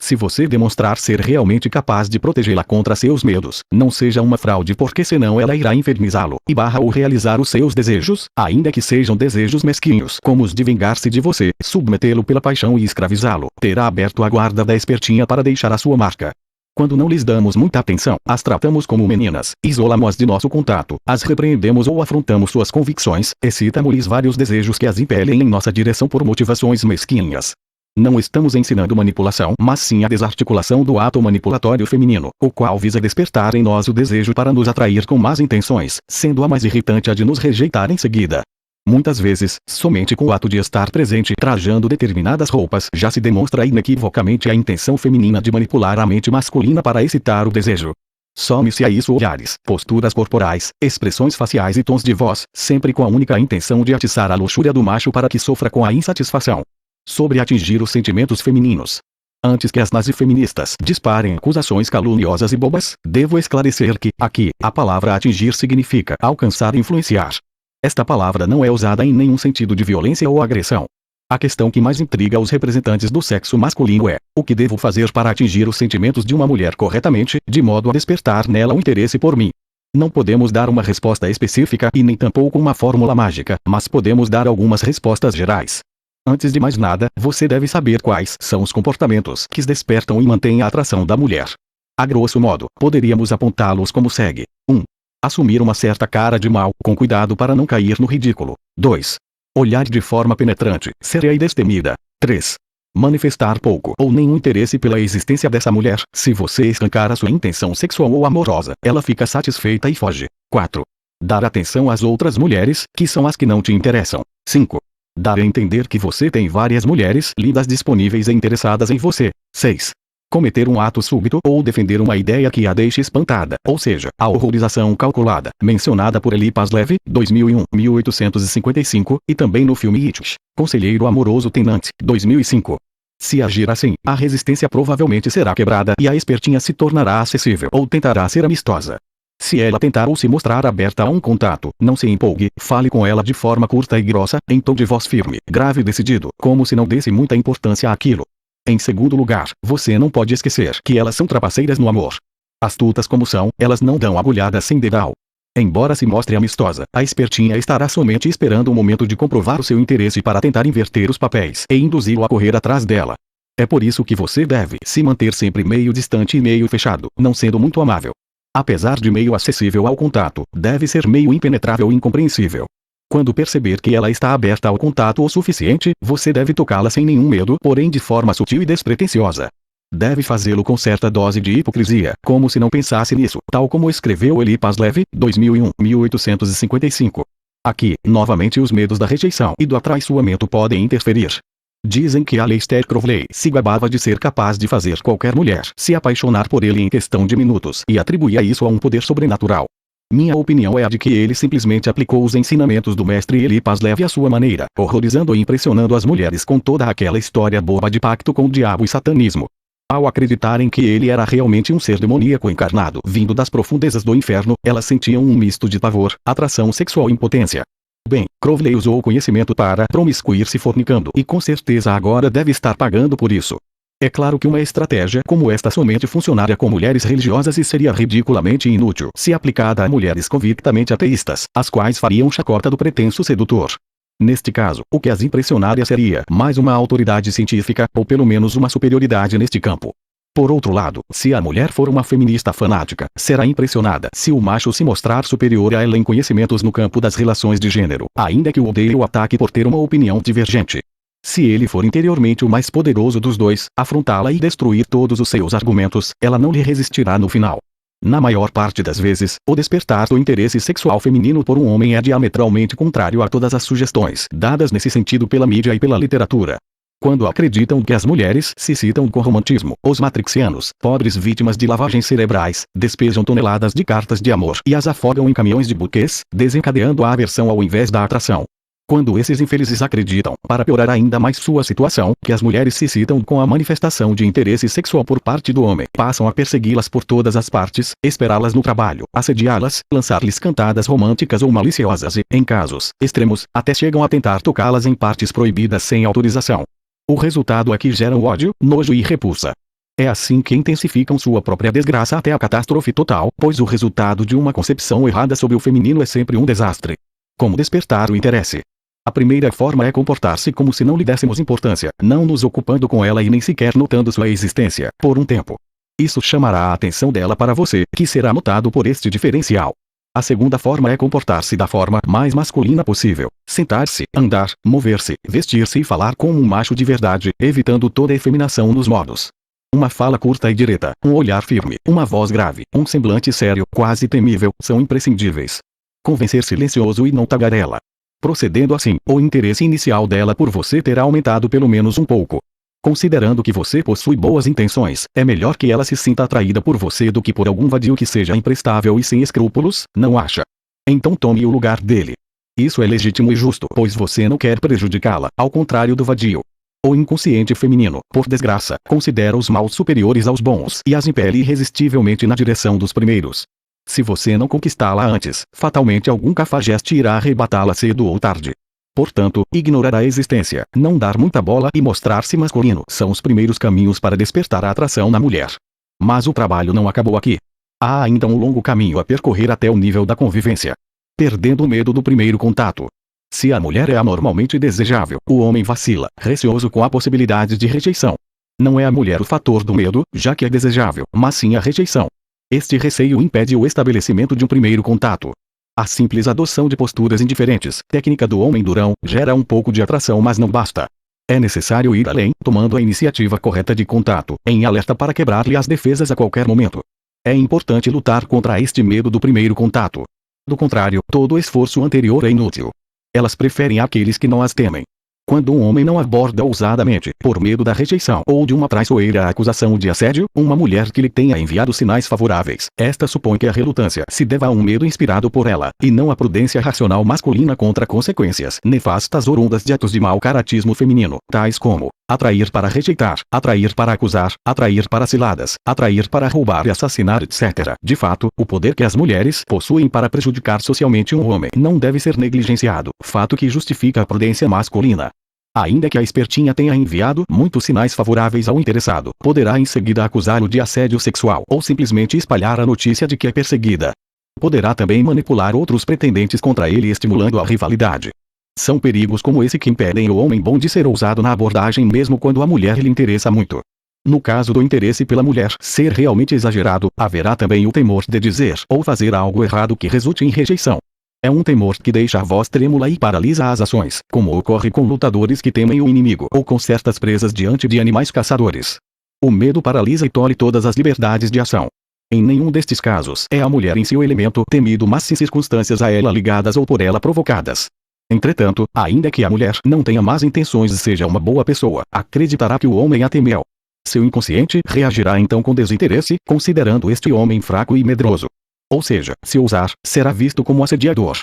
Se você demonstrar ser realmente capaz de protegê-la contra seus medos, não seja uma fraude porque senão ela irá infernizá-lo, e barra-o realizar os seus desejos, ainda que sejam desejos mesquinhos como os de vingar-se de você, submetê-lo pela paixão e escravizá-lo, terá aberto a guarda da espertinha para deixar a sua marca. Quando não lhes damos muita atenção, as tratamos como meninas, isolamos-as de nosso contato, as repreendemos ou afrontamos suas convicções, excitamos-lhes vários desejos que as impelem em nossa direção por motivações mesquinhas. Não estamos ensinando manipulação, mas sim a desarticulação do ato manipulatório feminino, o qual visa despertar em nós o desejo para nos atrair com más intenções, sendo a mais irritante a de nos rejeitar em seguida. Muitas vezes, somente com o ato de estar presente trajando determinadas roupas já se demonstra inequivocamente a intenção feminina de manipular a mente masculina para excitar o desejo. Some-se a isso olhares, posturas corporais, expressões faciais e tons de voz, sempre com a única intenção de atiçar a luxúria do macho para que sofra com a insatisfação. Sobre atingir os sentimentos femininos. Antes que as nazifeministas disparem acusações caluniosas e bobas, devo esclarecer que, aqui, a palavra atingir significa alcançar e influenciar. Esta palavra não é usada em nenhum sentido de violência ou agressão. A questão que mais intriga os representantes do sexo masculino é: o que devo fazer para atingir os sentimentos de uma mulher corretamente, de modo a despertar nela o interesse por mim? Não podemos dar uma resposta específica e nem tampouco uma fórmula mágica, mas podemos dar algumas respostas gerais. Antes de mais nada, você deve saber quais são os comportamentos que despertam e mantêm a atração da mulher. A grosso modo, poderíamos apontá-los como segue: 1. Assumir uma certa cara de mal, com cuidado para não cair no ridículo. 2. Olhar de forma penetrante, séria e destemida. 3. Manifestar pouco ou nenhum interesse pela existência dessa mulher. Se você escancar a sua intenção sexual ou amorosa, ela fica satisfeita e foge. 4. Dar atenção às outras mulheres, que são as que não te interessam. 5. Dar a entender que você tem várias mulheres lindas disponíveis e interessadas em você. 6. Cometer um ato súbito ou defender uma ideia que a deixe espantada, ou seja, a horrorização calculada, mencionada por Eli Paslev, 2001, 1855, e também no filme It, Conselheiro Amoroso Tenant, 2005. Se agir assim, a resistência provavelmente será quebrada e a espertinha se tornará acessível ou tentará ser amistosa. Se ela tentar ou se mostrar aberta a um contato, não se empolgue, fale com ela de forma curta e grossa, em tom de voz firme, grave e decidido, como se não desse muita importância àquilo. Em segundo lugar, você não pode esquecer que elas são trapaceiras no amor. Astutas como são, elas não dão agulhada sem dedal. Embora se mostre amistosa, a espertinha estará somente esperando o momento de comprovar o seu interesse para tentar inverter os papéis e induzi-lo a correr atrás dela. É por isso que você deve se manter sempre meio distante e meio fechado, não sendo muito amável. Apesar de meio acessível ao contato, deve ser meio impenetrável e incompreensível. Quando perceber que ela está aberta ao contato o suficiente, você deve tocá-la sem nenhum medo, porém de forma sutil e despretensiosa. Deve fazê-lo com certa dose de hipocrisia, como se não pensasse nisso, tal como escreveu Eli Paslev, 2001, 1855. Aqui, novamente os medos da rejeição e do atraiçoamento podem interferir. Dizem que Aleister Crowley se gabava de ser capaz de fazer qualquer mulher se apaixonar por ele em questão de minutos e atribuía isso a um poder sobrenatural. Minha opinião é a de que ele simplesmente aplicou os ensinamentos do mestre Eli Paslev à sua maneira, horrorizando e impressionando as mulheres com toda aquela história boba de pacto com o diabo e satanismo. Ao acreditarem que ele era realmente um ser demoníaco encarnado vindo das profundezas do inferno, elas sentiam um misto de pavor, atração sexual e impotência. Bem, Crowley usou o conhecimento para promiscuir-se fornicando e com certeza agora deve estar pagando por isso. É claro que uma estratégia como esta somente funcionaria com mulheres religiosas e seria ridiculamente inútil se aplicada a mulheres convictamente ateístas, as quais fariam chacota do pretenso sedutor. Neste caso, o que as impressionaria seria mais uma autoridade científica, ou pelo menos uma superioridade neste campo. Por outro lado, se a mulher for uma feminista fanática, será impressionada se o macho se mostrar superior a ela em conhecimentos no campo das relações de gênero, ainda que o odeie ou ataque por ter uma opinião divergente. Se ele for interiormente o mais poderoso dos dois, afrontá-la e destruir todos os seus argumentos, ela não lhe resistirá no final. Na maior parte das vezes, o despertar do interesse sexual feminino por um homem é diametralmente contrário a todas as sugestões dadas nesse sentido pela mídia e pela literatura. Quando acreditam que as mulheres se citam com romantismo, os matrixianos, pobres vítimas de lavagens cerebrais, despejam toneladas de cartas de amor e as afogam em caminhões de buquês, desencadeando a aversão ao invés da atração. Quando esses infelizes acreditam, para piorar ainda mais sua situação, que as mulheres se citam com a manifestação de interesse sexual por parte do homem, passam a persegui-las por todas as partes, esperá-las no trabalho, assediá-las, lançar-lhes cantadas românticas ou maliciosas e, em casos extremos, até chegam a tentar tocá-las em partes proibidas sem autorização. O resultado é que geram ódio, nojo e repulsa. É assim que intensificam sua própria desgraça até a catástrofe total, pois o resultado de uma concepção errada sobre o feminino é sempre um desastre. Como despertar o interesse? A primeira forma é comportar-se como se não lhe dessemos importância, não nos ocupando com ela e nem sequer notando sua existência, por um tempo. Isso chamará a atenção dela para você, que será notado por este diferencial. A segunda forma é comportar-se da forma mais masculina possível. Sentar-se, andar, mover-se, vestir-se e falar como um macho de verdade, evitando toda efeminação nos modos. Uma fala curta e direta, um olhar firme, uma voz grave, um semblante sério, quase temível, são imprescindíveis. Convencer silencioso e não tagarela. Procedendo assim, o interesse inicial dela por você terá aumentado pelo menos um pouco. Considerando que você possui boas intenções, é melhor que ela se sinta atraída por você do que por algum vadio que seja imprestável e sem escrúpulos, não acha? Então tome o lugar dele. Isso é legítimo e justo, pois você não quer prejudicá-la, ao contrário do vadio. O inconsciente feminino, por desgraça, considera os maus superiores aos bons e as impele irresistivelmente na direção dos primeiros. Se você não conquistá-la antes, fatalmente algum cafajeste irá arrebatá-la cedo ou tarde. Portanto, ignorar a existência, não dar muita bola e mostrar-se masculino são os primeiros caminhos para despertar a atração na mulher. Mas o trabalho não acabou aqui. Há ainda um longo caminho a percorrer até o nível da convivência. Perdendo o medo do primeiro contato. Se a mulher é anormalmente desejável, o homem vacila, receoso com a possibilidade de rejeição. Não é a mulher o fator do medo, já que é desejável, mas sim a rejeição. Este receio impede o estabelecimento de um primeiro contato. A simples adoção de posturas indiferentes, técnica do homem durão, gera um pouco de atração, mas não basta. É necessário ir além, tomando a iniciativa correta de contato, em alerta para quebrar-lhe as defesas a qualquer momento. É importante lutar contra este medo do primeiro contato. Do contrário, todo esforço anterior é inútil. Elas preferem aqueles que não as temem. Quando um homem não aborda ousadamente, por medo da rejeição ou de uma traiçoeira acusação de assédio, uma mulher que lhe tenha enviado sinais favoráveis, esta supõe que a relutância se deva a um medo inspirado por ela, e não a prudência racional masculina contra consequências nefastas oriundas de atos de mau caratismo feminino, tais como atrair para rejeitar, atrair para acusar, atrair para ciladas, atrair para roubar e assassinar, etc. De fato, o poder que as mulheres possuem para prejudicar socialmente um homem não deve ser negligenciado, fato que justifica a prudência masculina. Ainda que a espertinha tenha enviado muitos sinais favoráveis ao interessado, poderá em seguida acusá-lo de assédio sexual ou simplesmente espalhar a notícia de que é perseguida. Poderá também manipular outros pretendentes contra ele, estimulando a rivalidade. São perigos como esse que impedem o homem bom de ser ousado na abordagem mesmo quando a mulher lhe interessa muito. No caso do interesse pela mulher ser realmente exagerado, haverá também o temor de dizer ou fazer algo errado que resulte em rejeição. É um temor que deixa a voz trêmula e paralisa as ações, como ocorre com lutadores que temem o inimigo ou com certas presas diante de animais caçadores. O medo paralisa e tolhe todas as liberdades de ação. Em nenhum destes casos é a mulher em si o elemento temido, mas sim circunstâncias a ela ligadas ou por ela provocadas. Entretanto, ainda que a mulher não tenha más intenções e seja uma boa pessoa, acreditará que o homem a temeu. Seu inconsciente reagirá então com desinteresse, considerando este homem fraco e medroso. Ou seja, se ousar, será visto como assediador.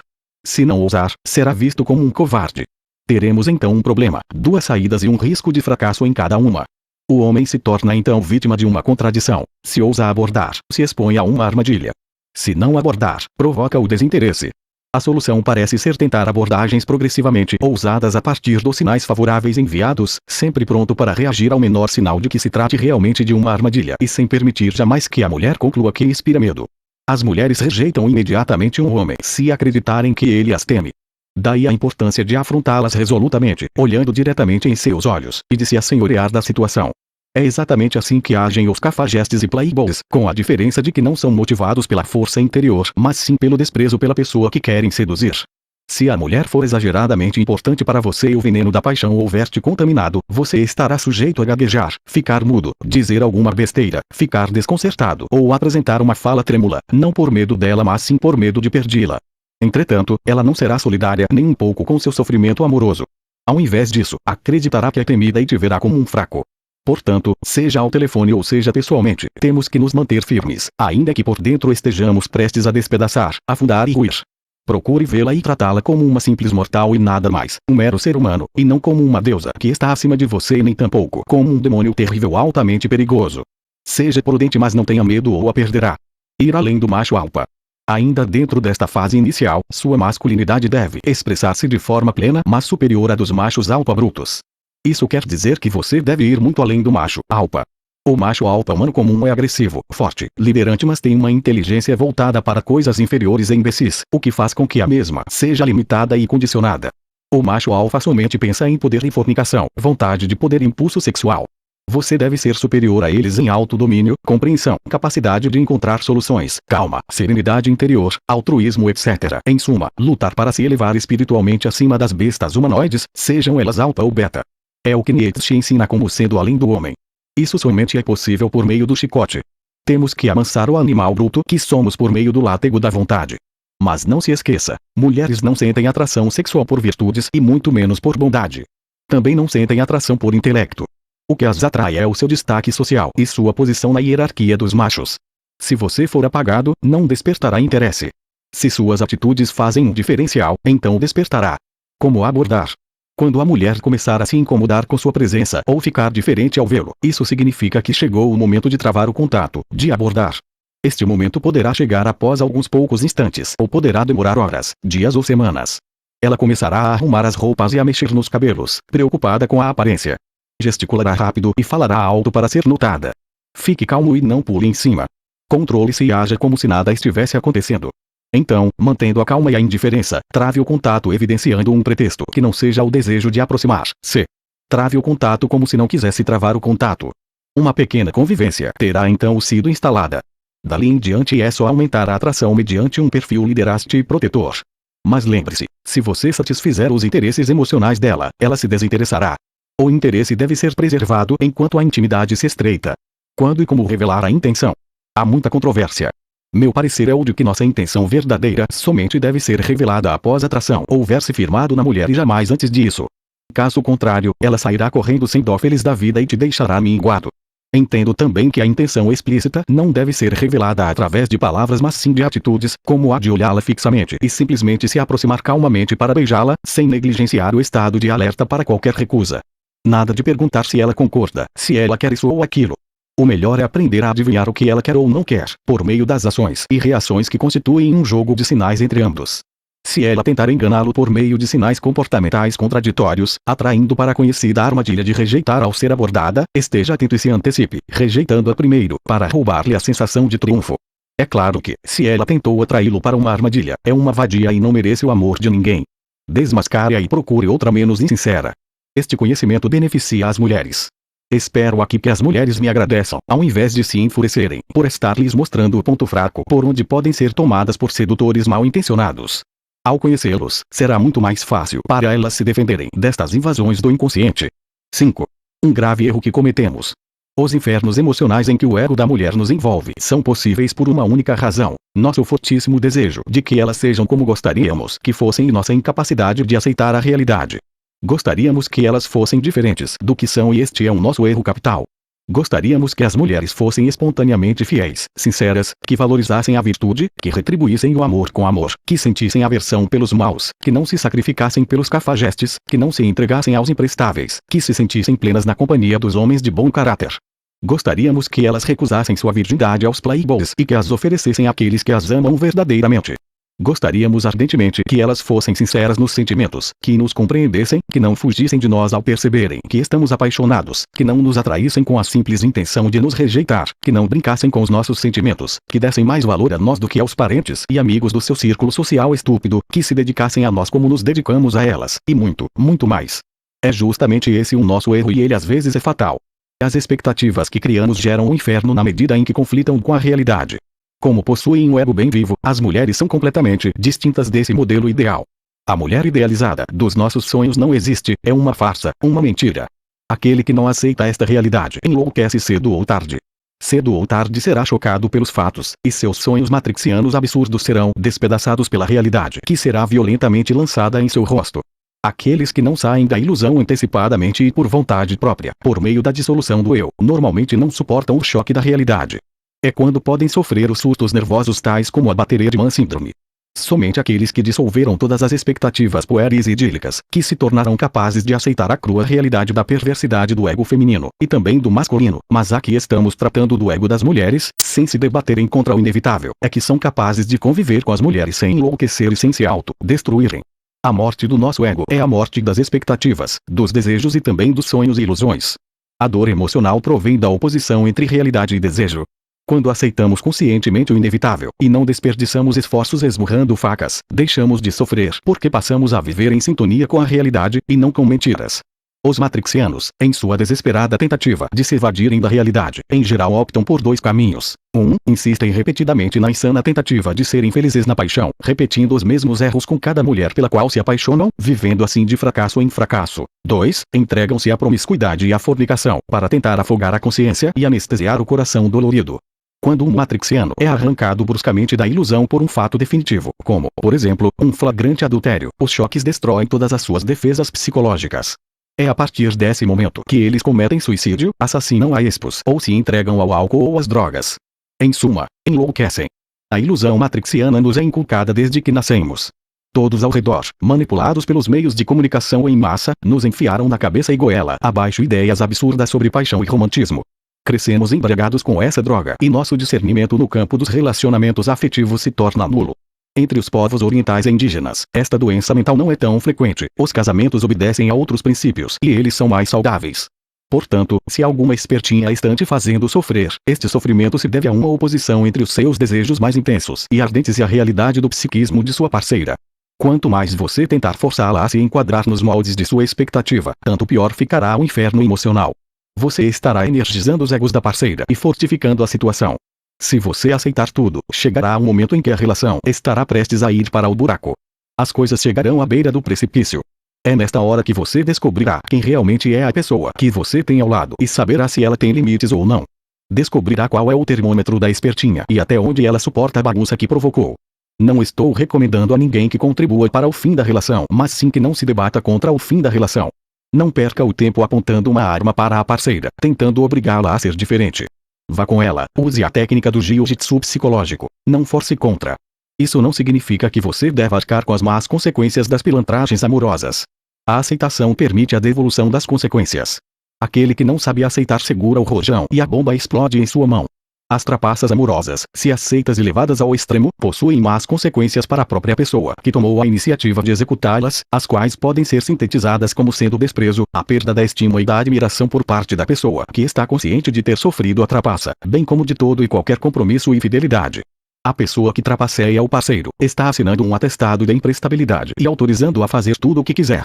Se não ousar, será visto como um covarde. Teremos então um problema, duas saídas e um risco de fracasso em cada uma. O homem se torna então vítima de uma contradição. Se ousa abordar, se expõe a uma armadilha. Se não abordar, provoca o desinteresse. A solução parece ser tentar abordagens progressivamente ousadas a partir dos sinais favoráveis enviados, sempre pronto para reagir ao menor sinal de que se trate realmente de uma armadilha e sem permitir jamais que a mulher conclua que inspira medo. As mulheres rejeitam imediatamente um homem se acreditarem que ele as teme. Daí a importância de afrontá-las resolutamente, olhando diretamente em seus olhos, e de se assenhorear da situação. É exatamente assim que agem os cafajestes e playboys, com a diferença de que não são motivados pela força interior, mas sim pelo desprezo pela pessoa que querem seduzir. Se a mulher for exageradamente importante para você e o veneno da paixão houver-te contaminado, você estará sujeito a gaguejar, ficar mudo, dizer alguma besteira, ficar desconcertado ou apresentar uma fala trêmula, não por medo dela mas sim por medo de perdê-la. Entretanto, ela não será solidária nem um pouco com seu sofrimento amoroso. Ao invés disso, acreditará que é temida e te verá como um fraco. Portanto, seja ao telefone ou seja pessoalmente, temos que nos manter firmes, ainda que por dentro estejamos prestes a despedaçar, afundar e ruir. Procure vê-la e tratá-la como uma simples mortal e nada mais, um mero ser humano, e não como uma deusa que está acima de você nem tampouco como um demônio terrível altamente perigoso. Seja prudente, mas não tenha medo ou a perderá. Ir além do macho alfa. Ainda dentro desta fase inicial, sua masculinidade deve expressar-se de forma plena mas superior à dos machos alfa brutos. Isso quer dizer que você deve ir muito além do macho alfa. O macho alfa humano comum é agressivo, forte, liderante, mas tem uma inteligência voltada para coisas inferiores e imbecis, o que faz com que a mesma seja limitada e condicionada. O macho alfa somente pensa em poder e fornicação, vontade de poder e impulso sexual. Você deve ser superior a eles em autodomínio, compreensão, capacidade de encontrar soluções, calma, serenidade interior, altruísmo, etc. Em suma, lutar para se elevar espiritualmente acima das bestas humanoides, sejam elas alfa ou beta. É o que Nietzsche ensina como sendo além do homem. Isso somente é possível por meio do chicote. Temos que amansar o animal bruto que somos por meio do látego da vontade. Mas não se esqueça, mulheres não sentem atração sexual por virtudes e muito menos por bondade. Também não sentem atração por intelecto. O que as atrai é o seu destaque social e sua posição na hierarquia dos machos. Se você for apagado, não despertará interesse. Se suas atitudes fazem um diferencial, então despertará. Como abordar? Quando a mulher começar a se incomodar com sua presença ou ficar diferente ao vê-lo, isso significa que chegou o momento de travar o contato, de abordar. Este momento poderá chegar após alguns poucos instantes ou poderá demorar horas, dias ou semanas. Ela começará a arrumar as roupas e a mexer nos cabelos, preocupada com a aparência. Gesticulará rápido e falará alto para ser notada. Fique calmo e não pule em cima. Controle-se e haja como se nada estivesse acontecendo. Então, mantendo a calma e a indiferença, trave o contato evidenciando um pretexto que não seja o desejo de aproximar-se. Trave o contato como se não quisesse travar o contato. Uma pequena convivência terá então sido instalada. Dali em diante é só aumentar a atração mediante um perfil lideraste e protetor. Mas lembre-se, se você satisfizer os interesses emocionais dela, ela se desinteressará. O interesse deve ser preservado enquanto a intimidade se estreita. Quando e como revelar a intenção? Há muita controvérsia. Meu parecer é o de que nossa intenção verdadeira somente deve ser revelada após a atração houver se firmado na mulher e jamais antes disso. Caso contrário, ela sairá correndo sem dó feliz da vida e te deixará minguado. Entendo também que a intenção explícita não deve ser revelada através de palavras mas sim de atitudes, como a de olhá-la fixamente e simplesmente se aproximar calmamente para beijá-la, sem negligenciar o estado de alerta para qualquer recusa. Nada de perguntar se ela concorda, se ela quer isso ou aquilo. O melhor é aprender a adivinhar o que ela quer ou não quer, por meio das ações e reações que constituem um jogo de sinais entre ambos. Se ela tentar enganá-lo por meio de sinais comportamentais contraditórios, atraindo para a conhecida armadilha de rejeitar ao ser abordada, esteja atento e se antecipe, rejeitando-a primeiro, para roubar-lhe a sensação de triunfo. É claro que, se ela tentou atraí-lo para uma armadilha, é uma vadia e não merece o amor de ninguém. Desmascare-a e procure outra menos insincera. Este conhecimento beneficia as mulheres. Espero aqui que as mulheres me agradeçam, ao invés de se enfurecerem, por estar lhes mostrando o ponto fraco por onde podem ser tomadas por sedutores mal intencionados. Ao conhecê-los, será muito mais fácil para elas se defenderem destas invasões do inconsciente. 5. Um grave erro que cometemos. Os infernos emocionais em que o ego da mulher nos envolve são possíveis por uma única razão: nosso fortíssimo desejo de que elas sejam como gostaríamos que fossem e nossa incapacidade de aceitar a realidade. Gostaríamos que elas fossem diferentes do que são e este é o nosso erro capital. Gostaríamos que as mulheres fossem espontaneamente fiéis, sinceras, que valorizassem a virtude, que retribuíssem o amor com amor, que sentissem aversão pelos maus, que não se sacrificassem pelos cafajestes, que não se entregassem aos imprestáveis, que se sentissem plenas na companhia dos homens de bom caráter. Gostaríamos que elas recusassem sua virgindade aos playboys e que as oferecessem àqueles que as amam verdadeiramente. Gostaríamos ardentemente que elas fossem sinceras nos sentimentos, que nos compreendessem, que não fugissem de nós ao perceberem que estamos apaixonados, que não nos atraíssem com a simples intenção de nos rejeitar, que não brincassem com os nossos sentimentos, que dessem mais valor a nós do que aos parentes e amigos do seu círculo social estúpido, que se dedicassem a nós como nos dedicamos a elas, e muito, muito mais. É justamente esse o nosso erro e ele às vezes é fatal. As expectativas que criamos geram um inferno na medida em que conflitam com a realidade. Como possuem um ego bem vivo, as mulheres são completamente distintas desse modelo ideal. A mulher idealizada dos nossos sonhos não existe, é uma farsa, uma mentira. Aquele que não aceita esta realidade enlouquece cedo ou tarde. Cedo ou tarde será chocado pelos fatos, e seus sonhos matrixianos absurdos serão despedaçados pela realidade que será violentamente lançada em seu rosto. Aqueles que não saem da ilusão antecipadamente e por vontade própria, por meio da dissolução do eu, normalmente não suportam o choque da realidade. É quando podem sofrer os sustos nervosos tais como a Bateria-de-Man síndrome. Somente aqueles que dissolveram todas as expectativas pueris e idílicas, que se tornarão capazes de aceitar a crua realidade da perversidade do ego feminino, e também do masculino, mas aqui estamos tratando do ego das mulheres, sem se debaterem contra o inevitável, é que são capazes de conviver com as mulheres sem enlouquecer e sem se auto-destruírem. A morte do nosso ego é a morte das expectativas, dos desejos e também dos sonhos e ilusões. A dor emocional provém da oposição entre realidade e desejo. Quando aceitamos conscientemente o inevitável, e não desperdiçamos esforços esmurrando facas, deixamos de sofrer porque passamos a viver em sintonia com a realidade, e não com mentiras. Os matrixianos, em sua desesperada tentativa de se evadirem da realidade, em geral optam por dois caminhos. 1. Insistem repetidamente na insana tentativa de serem felizes na paixão, repetindo os mesmos erros com cada mulher pela qual se apaixonam, vivendo assim de fracasso em fracasso. 2. Entregam-se à promiscuidade e à fornicação, para tentar afogar a consciência e anestesiar o coração dolorido. Quando um matrixiano é arrancado bruscamente da ilusão por um fato definitivo, como, por exemplo, um flagrante adultério, os choques destroem todas as suas defesas psicológicas. É a partir desse momento que eles cometem suicídio, assassinam a esposa ou se entregam ao álcool ou às drogas. Em suma, enlouquecem. A ilusão matrixiana nos é inculcada desde que nascemos. Todos ao redor, manipulados pelos meios de comunicação em massa, nos enfiaram na cabeça e goela abaixo ideias absurdas sobre paixão e romantismo. Crescemos embriagados com essa droga e nosso discernimento no campo dos relacionamentos afetivos se torna nulo. Entre os povos orientais e indígenas, esta doença mental não é tão frequente, os casamentos obedecem a outros princípios e eles são mais saudáveis. Portanto, se alguma espertinha está te fazendo sofrer, este sofrimento se deve a uma oposição entre os seus desejos mais intensos e ardentes e a realidade do psiquismo de sua parceira. Quanto mais você tentar forçá-la a se enquadrar nos moldes de sua expectativa, tanto pior ficará o inferno emocional. Você estará energizando os egos da parceira e fortificando a situação. Se você aceitar tudo, chegará um momento em que a relação estará prestes a ir para o buraco. As coisas chegarão à beira do precipício. É nesta hora que você descobrirá quem realmente é a pessoa que você tem ao lado e saberá se ela tem limites ou não. Descobrirá qual é o termômetro da espertinha e até onde ela suporta a bagunça que provocou. Não estou recomendando a ninguém que contribua para o fim da relação, mas sim que não se debata contra o fim da relação. Não perca o tempo apontando uma arma para a parceira, tentando obrigá-la a ser diferente. Vá com ela, use a técnica do jiu-jitsu psicológico, não force contra. Isso não significa que você deva arcar com as más consequências das pilantragens amorosas. A aceitação permite a devolução das consequências. Aquele que não sabe aceitar segura o rojão e a bomba explode em sua mão. As trapaças amorosas, se aceitas e levadas ao extremo, possuem más consequências para a própria pessoa que tomou a iniciativa de executá-las, as quais podem ser sintetizadas como sendo o desprezo, a perda da estima e da admiração por parte da pessoa que está consciente de ter sofrido a trapaça, bem como de todo e qualquer compromisso e fidelidade. A pessoa que trapaceia o parceiro está assinando um atestado de imprestabilidade e autorizando-o a fazer tudo o que quiser.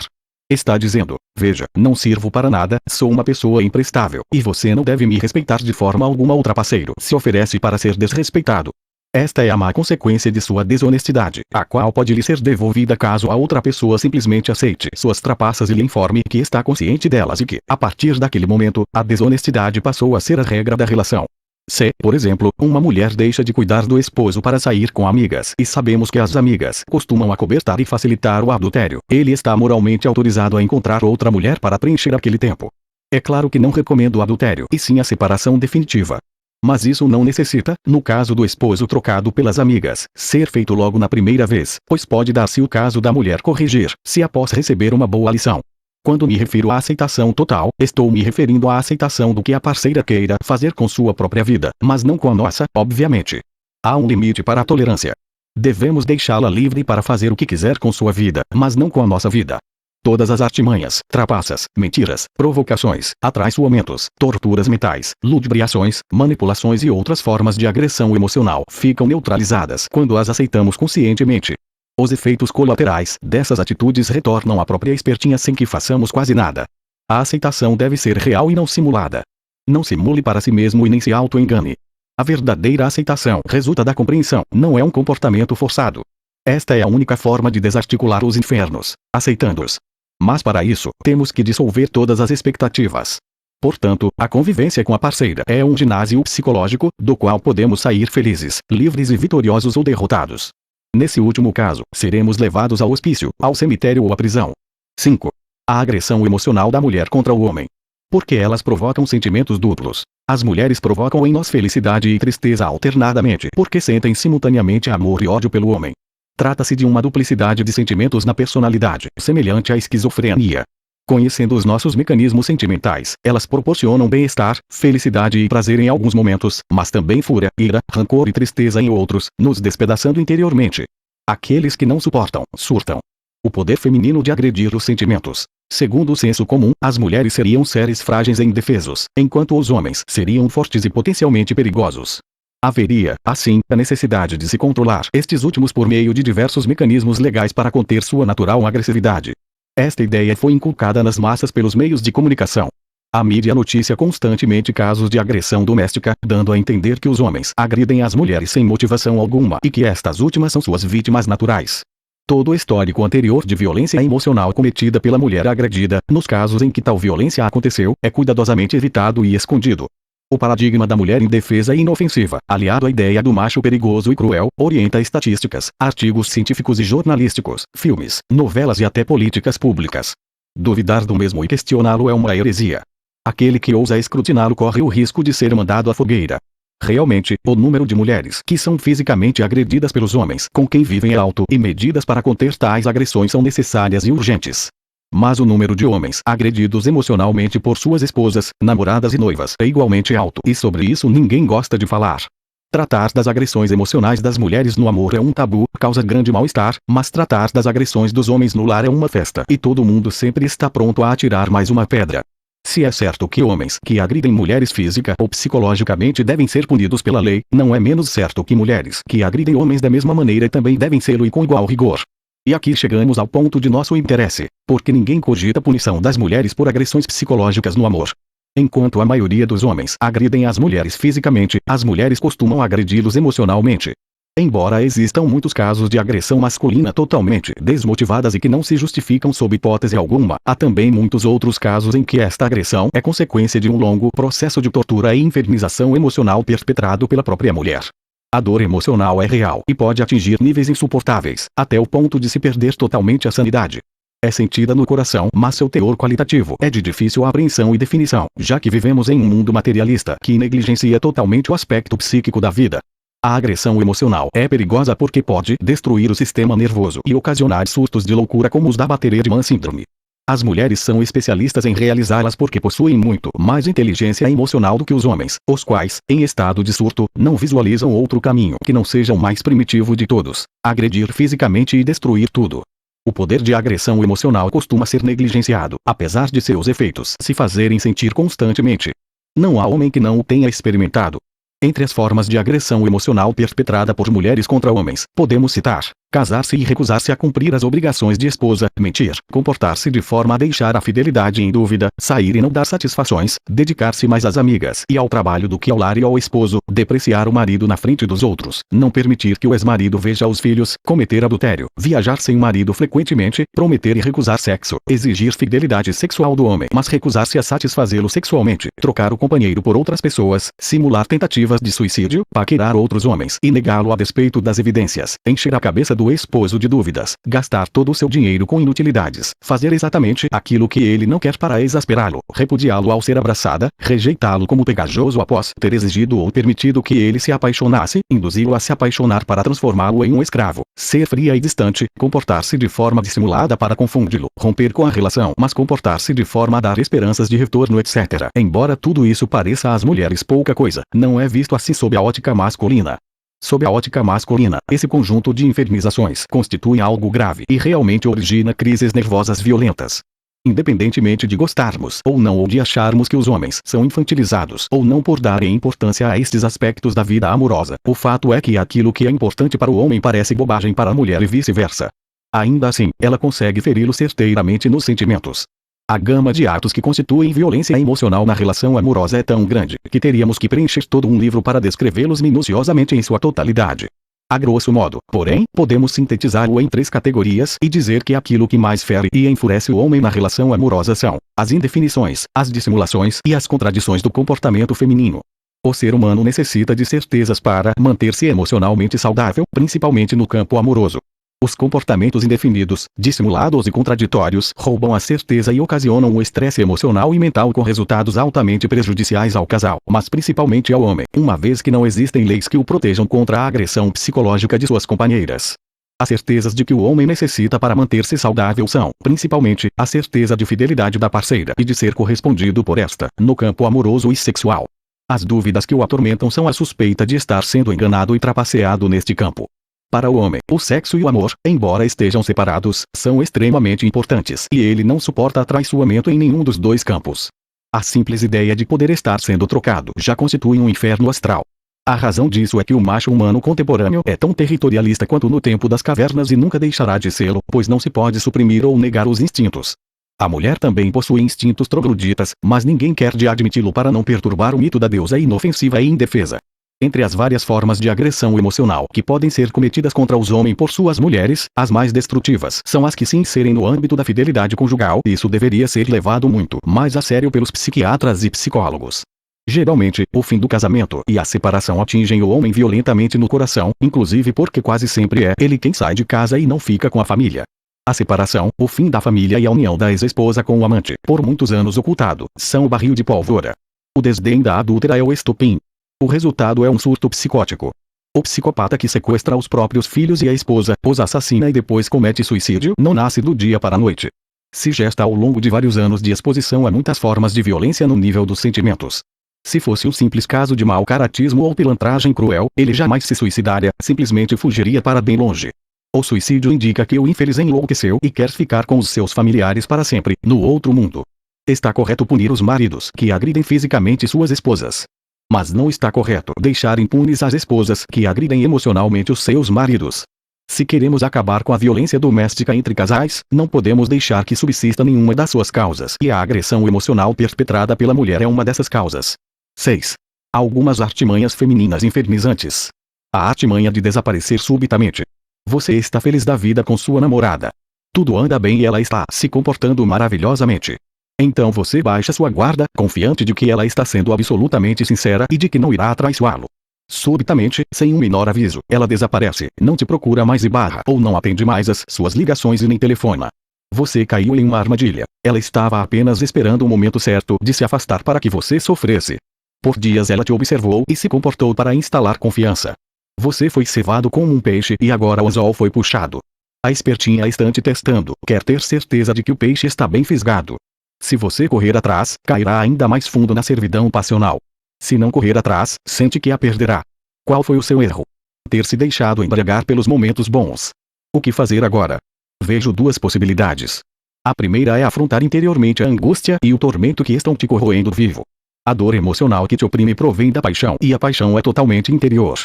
Está dizendo: veja, não sirvo para nada, sou uma pessoa imprestável, e você não deve me respeitar de forma alguma. O trapaceiro se oferece para ser desrespeitado. Esta é a má consequência de sua desonestidade, a qual pode lhe ser devolvida caso a outra pessoa simplesmente aceite suas trapaças e lhe informe que está consciente delas e que, a partir daquele momento, a desonestidade passou a ser a regra da relação. Se, por exemplo, uma mulher deixa de cuidar do esposo para sair com amigas e sabemos que as amigas costumam acobertar e facilitar o adultério, ele está moralmente autorizado a encontrar outra mulher para preencher aquele tempo. É claro que não recomendo o adultério e sim a separação definitiva. Mas isso não necessita, no caso do esposo trocado pelas amigas, ser feito logo na primeira vez, pois pode dar-se o caso da mulher corrigir-se após receber uma boa lição. Quando me refiro à aceitação total, estou me referindo à aceitação do que a parceira queira fazer com sua própria vida, mas não com a nossa, obviamente. Há um limite para a tolerância. Devemos deixá-la livre para fazer o que quiser com sua vida, mas não com a nossa vida. Todas as artimanhas, trapaças, mentiras, provocações, atraiçoamentos, torturas mentais, ludibriações, manipulações e outras formas de agressão emocional ficam neutralizadas quando as aceitamos conscientemente. Os efeitos colaterais dessas atitudes retornam à própria espertinha sem que façamos quase nada. A aceitação deve ser real e não simulada. Não simule para si mesmo e nem se auto-engane. A verdadeira aceitação resulta da compreensão, não é um comportamento forçado. Esta é a única forma de desarticular os infernos, aceitando-os. Mas para isso, temos que dissolver todas as expectativas. Portanto, a convivência com a parceira é um ginásio psicológico, do qual podemos sair felizes, livres e vitoriosos ou derrotados. Nesse último caso, seremos levados ao hospício, ao cemitério ou à prisão. 5. A agressão emocional da mulher contra o homem. Porque elas provocam sentimentos duplos. As mulheres provocam em nós felicidade e tristeza alternadamente, porque sentem simultaneamente amor e ódio pelo homem. Trata-se de uma duplicidade de sentimentos na personalidade, semelhante à esquizofrenia. Conhecendo os nossos mecanismos sentimentais, elas proporcionam bem-estar, felicidade e prazer em alguns momentos, mas também fúria, ira, rancor e tristeza em outros, nos despedaçando interiormente. Aqueles que não suportam, surtam. O poder feminino de agredir os sentimentos. Segundo o senso comum, as mulheres seriam seres frágeis e indefesos, enquanto os homens seriam fortes e potencialmente perigosos. Haveria, assim, a necessidade de se controlar estes últimos por meio de diversos mecanismos legais para conter sua natural agressividade. Esta ideia foi inculcada nas massas pelos meios de comunicação. A mídia noticia constantemente casos de agressão doméstica, dando a entender que os homens agridem as mulheres sem motivação alguma e que estas últimas são suas vítimas naturais. Todo o histórico anterior de violência emocional cometida pela mulher agredida, nos casos em que tal violência aconteceu, é cuidadosamente evitado e escondido. O paradigma da mulher indefesa e inofensiva, aliado à ideia do macho perigoso e cruel, orienta estatísticas, artigos científicos e jornalísticos, filmes, novelas e até políticas públicas. Duvidar do mesmo e questioná-lo é uma heresia. Aquele que ousa escrutiná-lo corre o risco de ser mandado à fogueira. Realmente, o número de mulheres que são fisicamente agredidas pelos homens com quem vivem é alto e medidas para conter tais agressões são necessárias e urgentes. Mas o número de homens agredidos emocionalmente por suas esposas, namoradas e noivas é igualmente alto e sobre isso ninguém gosta de falar. Tratar das agressões emocionais das mulheres no amor é um tabu, causa grande mal-estar, mas tratar das agressões dos homens no lar é uma festa e todo mundo sempre está pronto a atirar mais uma pedra. Se é certo que homens que agridem mulheres física ou psicologicamente devem ser punidos pela lei, não é menos certo que mulheres que agridem homens da mesma maneira também devem sê-lo e com igual rigor. E aqui chegamos ao ponto de nosso interesse, porque ninguém cogita a punição das mulheres por agressões psicológicas no amor. Enquanto a maioria dos homens agridem as mulheres fisicamente, as mulheres costumam agredi-los emocionalmente. Embora existam muitos casos de agressão masculina totalmente desmotivadas e que não se justificam sob hipótese alguma, há também muitos outros casos em que esta agressão é consequência de um longo processo de tortura e infernização emocional perpetrado pela própria mulher. A dor emocional é real e pode atingir níveis insuportáveis, até o ponto de se perder totalmente a sanidade. É sentida no coração, mas seu teor qualitativo é de difícil apreensão e definição, já que vivemos em um mundo materialista que negligencia totalmente o aspecto psíquico da vida. A agressão emocional é perigosa porque pode destruir o sistema nervoso e ocasionar surtos de loucura como os da Bateman síndrome. As mulheres são especialistas em realizá-las porque possuem muito mais inteligência emocional do que os homens, os quais, em estado de surto, não visualizam outro caminho que não seja o mais primitivo de todos: agredir fisicamente e destruir tudo. O poder de agressão emocional costuma ser negligenciado, apesar de seus efeitos se fazerem sentir constantemente. Não há homem que não o tenha experimentado. Entre as formas de agressão emocional perpetrada por mulheres contra homens, podemos citar: casar-se e recusar-se a cumprir as obrigações de esposa, mentir, comportar-se de forma a deixar a fidelidade em dúvida, sair e não dar satisfações, dedicar-se mais às amigas e ao trabalho do que ao lar e ao esposo, depreciar o marido na frente dos outros, não permitir que o ex-marido veja os filhos, cometer adultério, viajar sem o marido frequentemente, prometer e recusar sexo, exigir fidelidade sexual do homem mas recusar-se a satisfazê-lo sexualmente, trocar o companheiro por outras pessoas, simular tentativas de suicídio, paquerar outros homens e negá-lo a despeito das evidências, encher a cabeça do esposo de dúvidas, gastar todo o seu dinheiro com inutilidades, fazer exatamente aquilo que ele não quer para exasperá-lo, repudiá-lo ao ser abraçada, rejeitá-lo como pegajoso após ter exigido ou permitido que ele se apaixonasse, induzi-lo a se apaixonar para transformá-lo em um escravo, ser fria e distante, comportar-se de forma dissimulada para confundi-lo, romper com a relação mas comportar-se de forma a dar esperanças de retorno etc. Embora tudo isso pareça às mulheres pouca coisa, não é visto assim sob a ótica masculina. Sob a ótica masculina, esse conjunto de enfermizações constitui algo grave e realmente origina crises nervosas violentas. Independentemente de gostarmos ou não ou de acharmos que os homens são infantilizados ou não por darem importância a estes aspectos da vida amorosa, o fato é que aquilo que é importante para o homem parece bobagem para a mulher e vice-versa. Ainda assim, ela consegue feri-lo certeiramente nos sentimentos. A gama de atos que constituem violência emocional na relação amorosa é tão grande que teríamos que preencher todo um livro para descrevê-los minuciosamente em sua totalidade. A grosso modo, porém, podemos sintetizá-lo em 3 categorias e dizer que aquilo que mais fere e enfurece o homem na relação amorosa são as indefinições, as dissimulações e as contradições do comportamento feminino. O ser humano necessita de certezas para manter-se emocionalmente saudável, principalmente no campo amoroso. Os comportamentos indefinidos, dissimulados e contraditórios roubam a certeza e ocasionam o estresse emocional e mental com resultados altamente prejudiciais ao casal, mas principalmente ao homem, uma vez que não existem leis que o protejam contra a agressão psicológica de suas companheiras. As certezas de que o homem necessita para manter-se saudável são, principalmente, a certeza de fidelidade da parceira e de ser correspondido por esta, no campo amoroso e sexual. As dúvidas que o atormentam são a suspeita de estar sendo enganado e trapaceado neste campo. Para o homem, o sexo e o amor, embora estejam separados, são extremamente importantes e ele não suporta traiçoamento em nenhum dos 2 campos. A simples ideia de poder estar sendo trocado já constitui um inferno astral. A razão disso é que o macho humano contemporâneo é tão territorialista quanto no tempo das cavernas e nunca deixará de sê-lo, pois não se pode suprimir ou negar os instintos. A mulher também possui instintos trogloditas, mas ninguém quer de admiti-lo para não perturbar o mito da deusa inofensiva e indefesa. Entre as várias formas de agressão emocional que podem ser cometidas contra os homens por suas mulheres, as mais destrutivas são as que se inserem no âmbito da fidelidade conjugal. Isso deveria ser levado muito mais a sério pelos psiquiatras e psicólogos. Geralmente, o fim do casamento e a separação atingem o homem violentamente no coração, inclusive porque quase sempre é ele quem sai de casa e não fica com a família. A separação, o fim da família e a união da ex-esposa com o amante, por muitos anos ocultado, são o barril de pólvora. O desdém da adúltera é o estopim. O resultado é um surto psicótico. O psicopata que sequestra os próprios filhos e a esposa, os assassina e depois comete suicídio, não nasce do dia para a noite. Se gesta ao longo de vários anos de exposição a muitas formas de violência no nível dos sentimentos. Se fosse um simples caso de mau caratismo ou pilantragem cruel, ele jamais se suicidaria, simplesmente fugiria para bem longe. O suicídio indica que o infeliz enlouqueceu e quer ficar com os seus familiares para sempre, no outro mundo. Está correto punir os maridos que agridem fisicamente suas esposas. Mas não está correto deixar impunes as esposas que agridem emocionalmente os seus maridos. Se queremos acabar com a violência doméstica entre casais, não podemos deixar que subsista nenhuma das suas causas, e a agressão emocional perpetrada pela mulher é uma dessas causas. 6. Algumas artimanhas femininas infernizantes. A artimanha de desaparecer subitamente. Você está feliz da vida com sua namorada. Tudo anda bem e ela está se comportando maravilhosamente. Então você baixa sua guarda, confiante de que ela está sendo absolutamente sincera e de que não irá atraiçoá-lo. Subitamente, sem um menor aviso, ela desaparece, não te procura mais e ou não atende mais as suas ligações e nem telefona. Você caiu em uma armadilha. Ela estava apenas esperando o momento certo de se afastar para que você sofresse. Por dias ela te observou e se comportou para instalar confiança. Você foi cevado como um peixe e agora o anzol foi puxado. A espertinha está te testando, quer ter certeza de que o peixe está bem fisgado. Se você correr atrás, cairá ainda mais fundo na servidão passional. Se não correr atrás, sente que a perderá. Qual foi o seu erro? Ter se deixado embriagar pelos momentos bons. O que fazer agora? Vejo 2 possibilidades. A primeira é afrontar interiormente a angústia e o tormento que estão te corroendo vivo. A dor emocional que te oprime provém da paixão e a paixão é totalmente interior.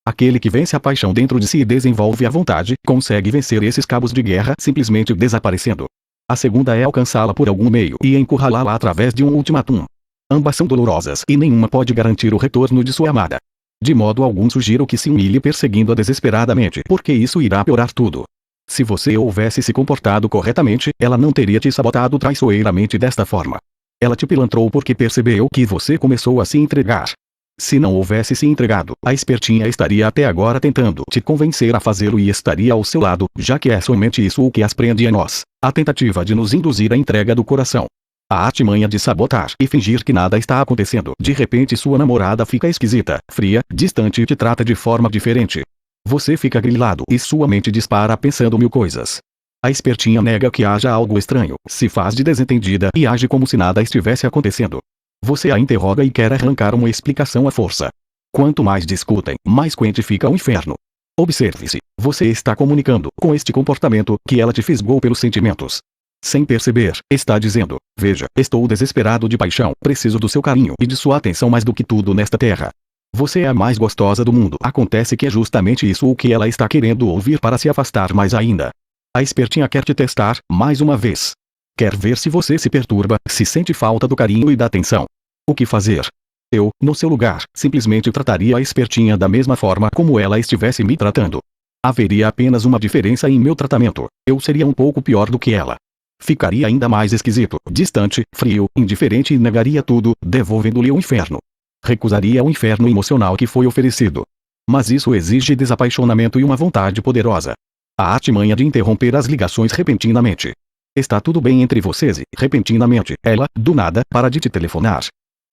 Aquele que vence a paixão dentro de si e desenvolve a vontade, consegue vencer esses cabos de guerra simplesmente desaparecendo. A segunda é alcançá-la por algum meio e encurralá-la através de um ultimátum. Ambas são dolorosas e nenhuma pode garantir o retorno de sua amada. De modo algum sugiro que se humilhe perseguindo-a desesperadamente, porque isso irá piorar tudo. Se você houvesse se comportado corretamente, ela não teria te sabotado traiçoeiramente desta forma. Ela te pilantrou porque percebeu que você começou a se entregar. Se não houvesse se entregado, a espertinha estaria até agora tentando te convencer a fazê-lo e estaria ao seu lado, já que é somente isso o que as prende a nós, a tentativa de nos induzir à entrega do coração. A artimanha de sabotar e fingir que nada está acontecendo. De repente sua namorada fica esquisita, fria, distante e te trata de forma diferente. Você fica grilado e sua mente dispara pensando mil coisas. A espertinha nega que haja algo estranho, se faz de desentendida e age como se nada estivesse acontecendo. Você a interroga e quer arrancar uma explicação à força. Quanto mais discutem, mais quente fica o inferno. Observe-se, você está comunicando, com este comportamento, que ela te fisgou pelos sentimentos. Sem perceber, está dizendo: veja, estou desesperado de paixão, preciso do seu carinho e de sua atenção mais do que tudo nesta terra. Você é a mais gostosa do mundo. Acontece que é justamente isso o que ela está querendo ouvir para se afastar mais ainda. A espertinha quer te testar, mais uma vez. Quer ver se você se perturba, se sente falta do carinho e da atenção. O que fazer? Eu, no seu lugar, simplesmente trataria a espertinha da mesma forma como ela estivesse me tratando. Haveria apenas uma diferença em meu tratamento. Eu seria um pouco pior do que ela. Ficaria ainda mais esquisito, distante, frio, indiferente e negaria tudo, devolvendo-lhe o inferno. Recusaria o inferno emocional que foi oferecido. Mas isso exige desapaixonamento e uma vontade poderosa. A artimanha de interromper as ligações repentinamente. Está tudo bem entre vocês e, repentinamente, ela, do nada, para de te telefonar.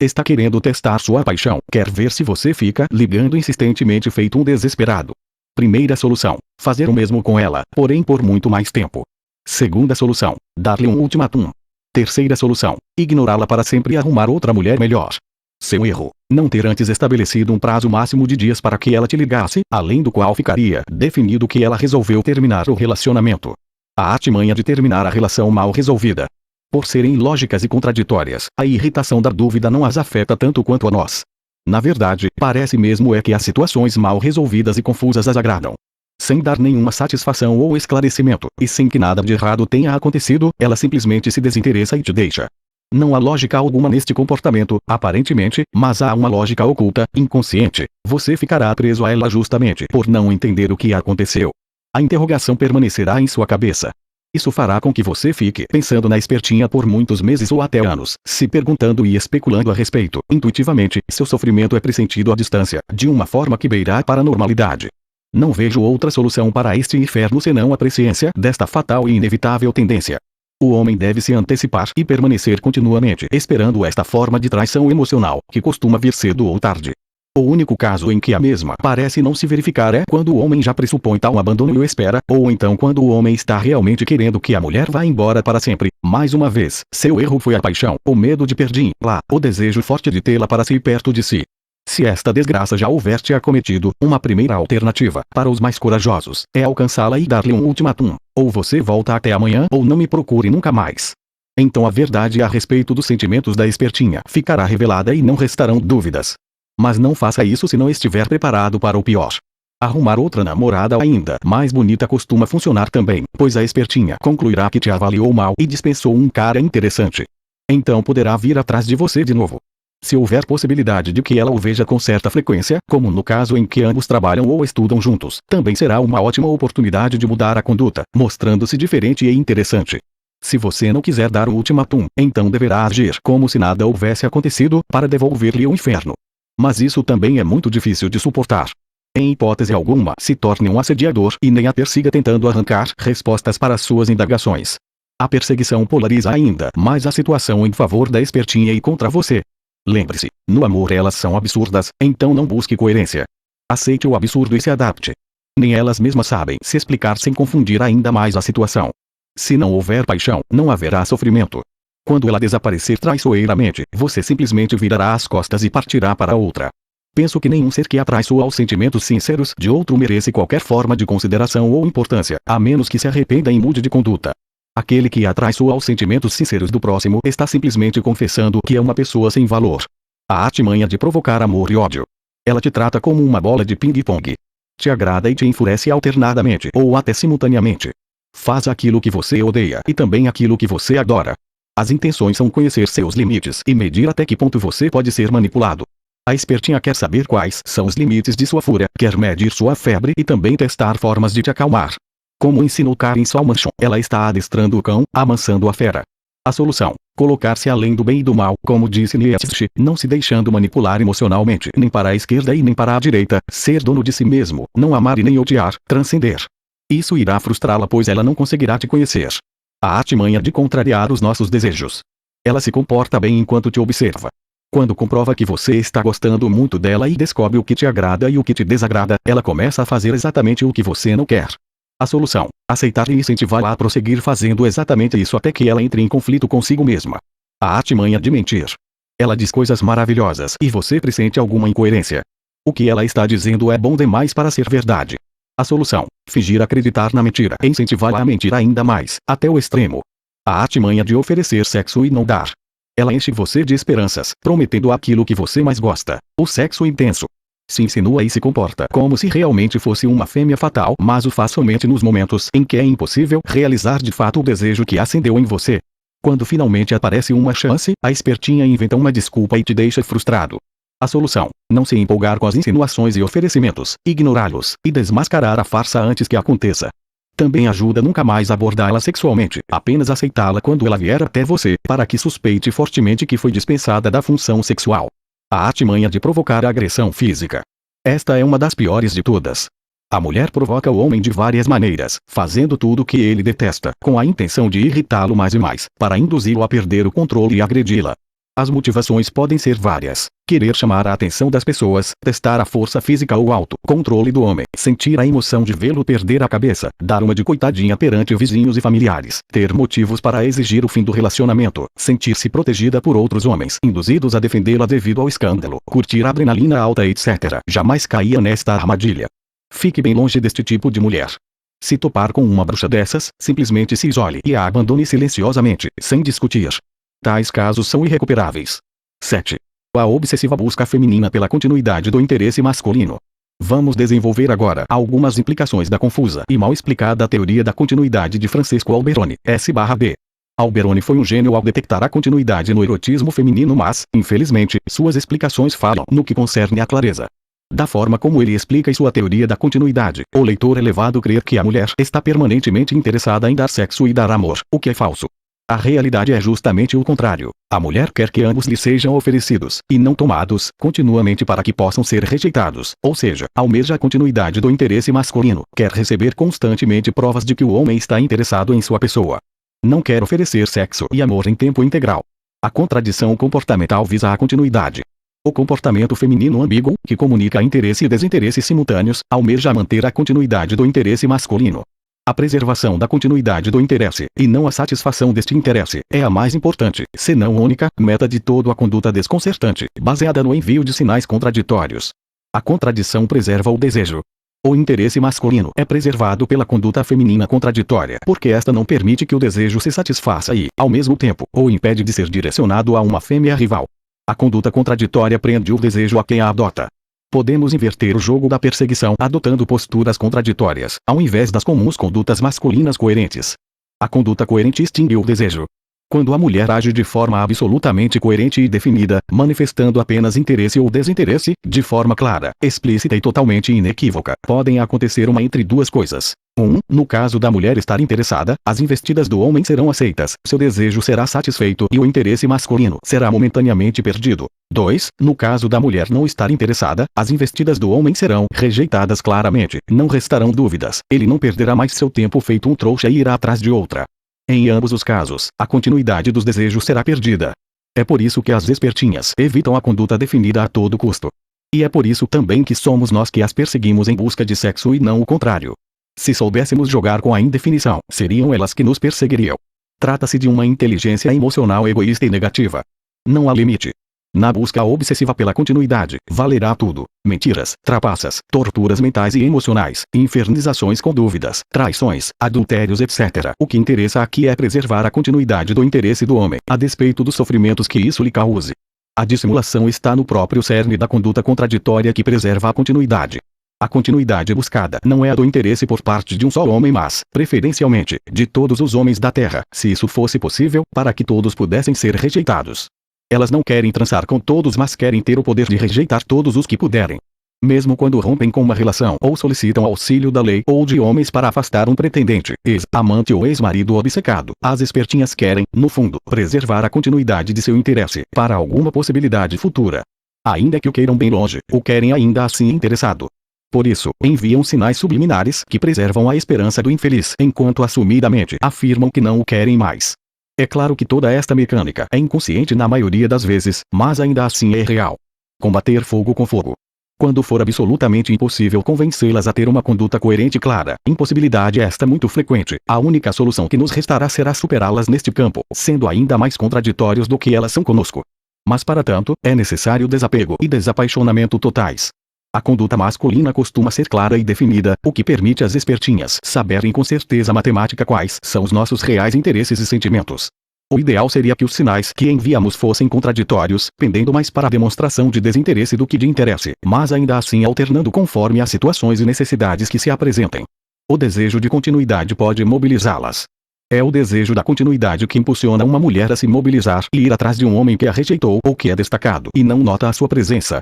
Está querendo testar sua paixão, quer ver se você fica ligando insistentemente feito um desesperado. Primeira solução: fazer o mesmo com ela, porém por muito mais tempo. Segunda solução: dar-lhe um ultimátum. Terceira solução: ignorá-la para sempre e arrumar outra mulher melhor. Seu erro: não ter antes estabelecido um prazo máximo de dias para que ela te ligasse, além do qual ficaria definido que ela resolveu terminar o relacionamento. A artimanha de terminar a relação mal resolvida. Por serem ilógicas e contraditórias, a irritação da dúvida não as afeta tanto quanto a nós. Na verdade, parece mesmo é que as situações mal resolvidas e confusas as agradam. Sem dar nenhuma satisfação ou esclarecimento, e sem que nada de errado tenha acontecido, ela simplesmente se desinteressa e te deixa. Não há lógica alguma neste comportamento, aparentemente, mas há uma lógica oculta, inconsciente. Você ficará preso a ela justamente por não entender o que aconteceu. A interrogação permanecerá em sua cabeça. Isso fará com que você fique pensando na espertinha por muitos meses ou até anos, se perguntando e especulando a respeito. Intuitivamente, seu sofrimento é pressentido à distância, de uma forma que beira a paranormalidade. Não vejo outra solução para este inferno senão a presciência desta fatal e inevitável tendência. O homem deve se antecipar e permanecer continuamente esperando esta forma de traição emocional, que costuma vir cedo ou tarde. O único caso em que a mesma parece não se verificar é quando o homem já pressupõe tal abandono e o espera, ou então quando o homem está realmente querendo que a mulher vá embora para sempre. Mais uma vez, seu erro foi a paixão, o medo de perder-la, o desejo forte de tê-la para si perto de si. Se esta desgraça já houver te acometido, uma primeira alternativa, para os mais corajosos, é alcançá-la e dar-lhe um ultimátum. Ou você volta até amanhã ou não me procure nunca mais. Então a verdade a respeito dos sentimentos da espertinha ficará revelada e não restarão dúvidas. Mas não faça isso se não estiver preparado para o pior. Arrumar outra namorada ainda mais bonita costuma funcionar também, pois a espertinha concluirá que te avaliou mal e dispensou um cara interessante. Então poderá vir atrás de você de novo. Se houver possibilidade de que ela o veja com certa frequência, como no caso em que ambos trabalham ou estudam juntos, também será uma ótima oportunidade de mudar a conduta, mostrando-se diferente e interessante. Se você não quiser dar o ultimátum, então deverá agir como se nada houvesse acontecido, para devolver-lhe o inferno. Mas isso também é muito difícil de suportar. Em hipótese alguma, se torne um assediador e nem a persiga tentando arrancar respostas para suas indagações. A perseguição polariza ainda mais a situação em favor da espertinha e contra você. Lembre-se, no amor elas são absurdas, então não busque coerência. Aceite o absurdo e se adapte. Nem elas mesmas sabem se explicar sem confundir ainda mais a situação. Se não houver paixão, não haverá sofrimento. Quando ela desaparecer traiçoeiramente, você simplesmente virará as costas e partirá para outra. Penso que nenhum ser que atraiçoa aos sentimentos sinceros de outro merece qualquer forma de consideração ou importância, a menos que se arrependa e mude de conduta. Aquele que atraiçoa aos sentimentos sinceros do próximo está simplesmente confessando que é uma pessoa sem valor. A artimanha de provocar amor e ódio. Ela te trata como uma bola de ping-pong. Te agrada e te enfurece alternadamente ou até simultaneamente. Faz aquilo que você odeia e também aquilo que você adora. As intenções são conhecer seus limites e medir até que ponto você pode ser manipulado. A espertinha quer saber quais são os limites de sua fúria, quer medir sua febre e também testar formas de te acalmar. Como ensinou Karen Salmanchon, ela está adestrando o cão, amansando a fera. A solução: colocar-se além do bem e do mal, como disse Nietzsche, não se deixando manipular emocionalmente nem para a esquerda e nem para a direita, ser dono de si mesmo, não amar e nem odiar, transcender. Isso irá frustrá-la pois ela não conseguirá te conhecer. A artimanha de contrariar os nossos desejos. Ela se comporta bem enquanto te observa. Quando comprova que você está gostando muito dela e descobre o que te agrada e o que te desagrada, ela começa a fazer exatamente o que você não quer. A solução: aceitar e incentivá-la a prosseguir fazendo exatamente isso até que ela entre em conflito consigo mesma. A artimanha de mentir. Ela diz coisas maravilhosas e você pressente alguma incoerência. O que ela está dizendo é bom demais para ser verdade. A solução: fingir acreditar na mentira e incentivá-la a mentir ainda mais, até o extremo. A artimanha de oferecer sexo e não dar. Ela enche você de esperanças, prometendo aquilo que você mais gosta, o sexo intenso. Se insinua e se comporta como se realmente fosse uma fêmea fatal, mas o faz somente nos momentos em que é impossível realizar de fato o desejo que acendeu em você. Quando finalmente aparece uma chance, a espertinha inventa uma desculpa e te deixa frustrado. A solução: não se empolgar com as insinuações e oferecimentos, ignorá-los e desmascarar a farsa antes que aconteça. Também ajuda nunca mais abordá-la sexualmente, apenas aceitá-la quando ela vier até você, para que suspeite fortemente que foi dispensada da função sexual. A artimanha de provocar a agressão física. Esta é uma das piores de todas. A mulher provoca o homem de várias maneiras, fazendo tudo o que ele detesta, com a intenção de irritá-lo mais e mais, para induzi-lo a perder o controle e agredi-la. As motivações podem ser várias: querer chamar a atenção das pessoas, testar a força física ou auto-controle do homem, sentir a emoção de vê-lo perder a cabeça, dar uma de coitadinha perante vizinhos e familiares, ter motivos para exigir o fim do relacionamento, sentir-se protegida por outros homens induzidos a defendê-la devido ao escândalo, curtir a adrenalina alta etc. Jamais caia nesta armadilha. Fique bem longe deste tipo de mulher. Se topar com uma bruxa dessas, simplesmente se isole e a abandone silenciosamente, sem discutir. Tais casos são irrecuperáveis. 7. A obsessiva busca feminina pela continuidade do interesse masculino. Vamos desenvolver agora algumas implicações da confusa e mal explicada teoria da continuidade de Francesco Alberoni, S/B. Alberoni foi um gênio ao detectar a continuidade no erotismo feminino, mas, infelizmente, suas explicações falham no que concerne à clareza. Da forma como ele explica em sua teoria da continuidade, o leitor é levado a crer que a mulher está permanentemente interessada em dar sexo e dar amor, o que é falso. A realidade é justamente o contrário. A mulher quer que ambos lhe sejam oferecidos, e não tomados, continuamente para que possam ser rejeitados, ou seja, almeja a continuidade do interesse masculino, quer receber constantemente provas de que o homem está interessado em sua pessoa. Não quer oferecer sexo e amor em tempo integral. A contradição comportamental visa a continuidade. O comportamento feminino ambíguo, que comunica interesse e desinteresse simultâneos, almeja manter a continuidade do interesse masculino. A preservação da continuidade do interesse, e não a satisfação deste interesse, é a mais importante, se não única, meta de toda a conduta desconcertante, baseada no envio de sinais contraditórios. A contradição preserva o desejo. O interesse masculino é preservado pela conduta feminina contraditória, porque esta não permite que o desejo se satisfaça e, ao mesmo tempo, o impede de ser direcionado a uma fêmea rival. A conduta contraditória prende o desejo a quem a adota. Podemos inverter o jogo da perseguição adotando posturas contraditórias, ao invés das comuns condutas masculinas coerentes. A conduta coerente extingue o desejo. Quando a mulher age de forma absolutamente coerente e definida, manifestando apenas interesse ou desinteresse, de forma clara, explícita e totalmente inequívoca, podem acontecer uma entre duas coisas. 1. No caso da mulher estar interessada, as investidas do homem serão aceitas, seu desejo será satisfeito e o interesse masculino será momentaneamente perdido. 2. No caso da mulher não estar interessada, as investidas do homem serão rejeitadas claramente, não restarão dúvidas, ele não perderá mais seu tempo feito um trouxa e irá atrás de outra. Em ambos os casos, a continuidade dos desejos será perdida. É por isso que as espertinhas evitam a conduta definida a todo custo. E é por isso também que somos nós que as perseguimos em busca de sexo e não o contrário. Se soubéssemos jogar com a indefinição, seriam elas que nos perseguiriam. Trata-se de uma inteligência emocional egoísta e negativa. Não há limite. Na busca obsessiva pela continuidade, valerá tudo: mentiras, trapaças, torturas mentais e emocionais, infernizações com dúvidas, traições, adultérios etc. O que interessa aqui é preservar a continuidade do interesse do homem, a despeito dos sofrimentos que isso lhe cause. A dissimulação está no próprio cerne da conduta contraditória que preserva a continuidade. A continuidade buscada não é a do interesse por parte de um só homem, mas, preferencialmente, de todos os homens da terra, se isso fosse possível, para que todos pudessem ser rejeitados. Elas não querem transar com todos, mas querem ter o poder de rejeitar todos os que puderem. Mesmo quando rompem com uma relação ou solicitam auxílio da lei ou de homens para afastar um pretendente, ex-amante ou ex-marido obcecado, as espertinhas querem, no fundo, preservar a continuidade de seu interesse para alguma possibilidade futura. Ainda que o queiram bem longe, o querem ainda assim interessado. Por isso, enviam sinais subliminares que preservam a esperança do infeliz enquanto assumidamente afirmam que não o querem mais. É claro que toda esta mecânica é inconsciente na maioria das vezes, mas ainda assim é real. Combater fogo com fogo. Quando for absolutamente impossível convencê-las a ter uma conduta coerente e clara, impossibilidade esta muito frequente, a única solução que nos restará será superá-las neste campo, sendo ainda mais contraditórios do que elas são conosco. Mas para tanto, é necessário desapego e desapaixonamento totais. A conduta masculina costuma ser clara e definida, o que permite às espertinhas saberem com certeza matemática quais são os nossos reais interesses e sentimentos. O ideal seria que os sinais que enviamos fossem contraditórios, pendendo mais para a demonstração de desinteresse do que de interesse, mas ainda assim alternando conforme as situações e necessidades que se apresentem. O desejo de continuidade pode mobilizá-las. É o desejo da continuidade que impulsiona uma mulher a se mobilizar e ir atrás de um homem que a rejeitou ou que é destacado e não nota a sua presença.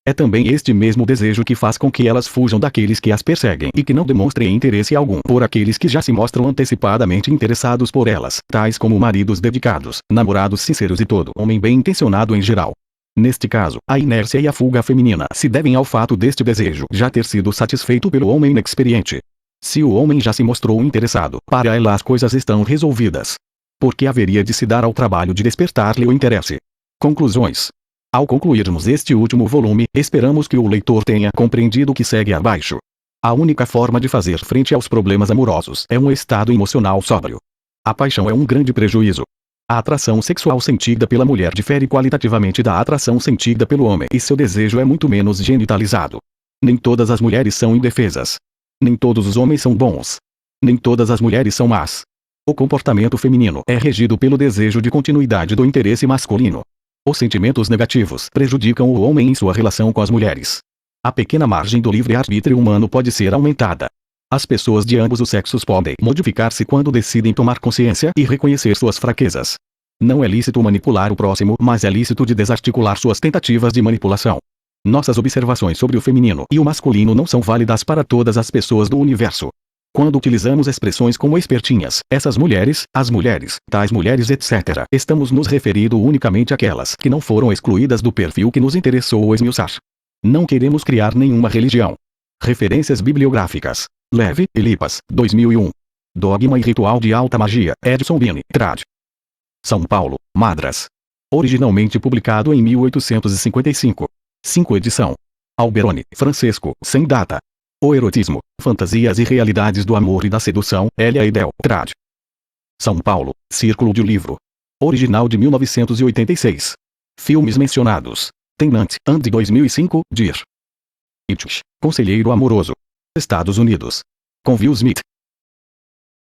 É também este mesmo desejo que faz com que elas fujam daqueles que as perseguem e que não demonstrem interesse algum por aqueles que já se mostram antecipadamente interessados por elas, tais como maridos dedicados, namorados sinceros e todo homem bem-intencionado em geral. Neste caso, a inércia e a fuga feminina se devem ao fato deste desejo já ter sido satisfeito pelo homem inexperiente. Se o homem já se mostrou interessado, para ela as coisas estão resolvidas. Por que haveria de se dar ao trabalho de despertar-lhe o interesse? Conclusões. Ao concluirmos este último volume, esperamos que o leitor tenha compreendido o que segue abaixo. A única forma de fazer frente aos problemas amorosos é um estado emocional sóbrio. A paixão é um grande prejuízo. A atração sexual sentida pela mulher difere qualitativamente da atração sentida pelo homem e seu desejo é muito menos genitalizado. Nem todas as mulheres são indefesas. Nem todos os homens são bons. Nem todas as mulheres são más. O comportamento feminino é regido pelo desejo de continuidade do interesse masculino. Os sentimentos negativos prejudicam o homem em sua relação com as mulheres. A pequena margem do livre-arbítrio humano pode ser aumentada. As pessoas de ambos os sexos podem modificar-se quando decidem tomar consciência e reconhecer suas fraquezas. Não é lícito manipular o próximo, mas é lícito de desarticular suas tentativas de manipulação. Nossas observações sobre o feminino e o masculino não são válidas para todas as pessoas do universo. Quando utilizamos expressões como espertinhas, essas mulheres, as mulheres, tais mulheres etc., estamos nos referindo unicamente àquelas que não foram excluídas do perfil que nos interessou esmiuçar. Não queremos criar nenhuma religião. Referências bibliográficas. Leve, Elipas, 2001. Dogma e Ritual de Alta Magia, Edson Bini, trad. São Paulo, Madras. Originalmente publicado em 1855. 5 edição. Alberoni, Francesco, sem data. O erotismo, fantasias e realidades do amor e da sedução, Elia Edel, trad. São Paulo, Círculo de Livro. Original de 1986. Filmes mencionados. Tenant, And 2005, Dir. Itch, Conselheiro Amoroso. Estados Unidos. Com Will Smith.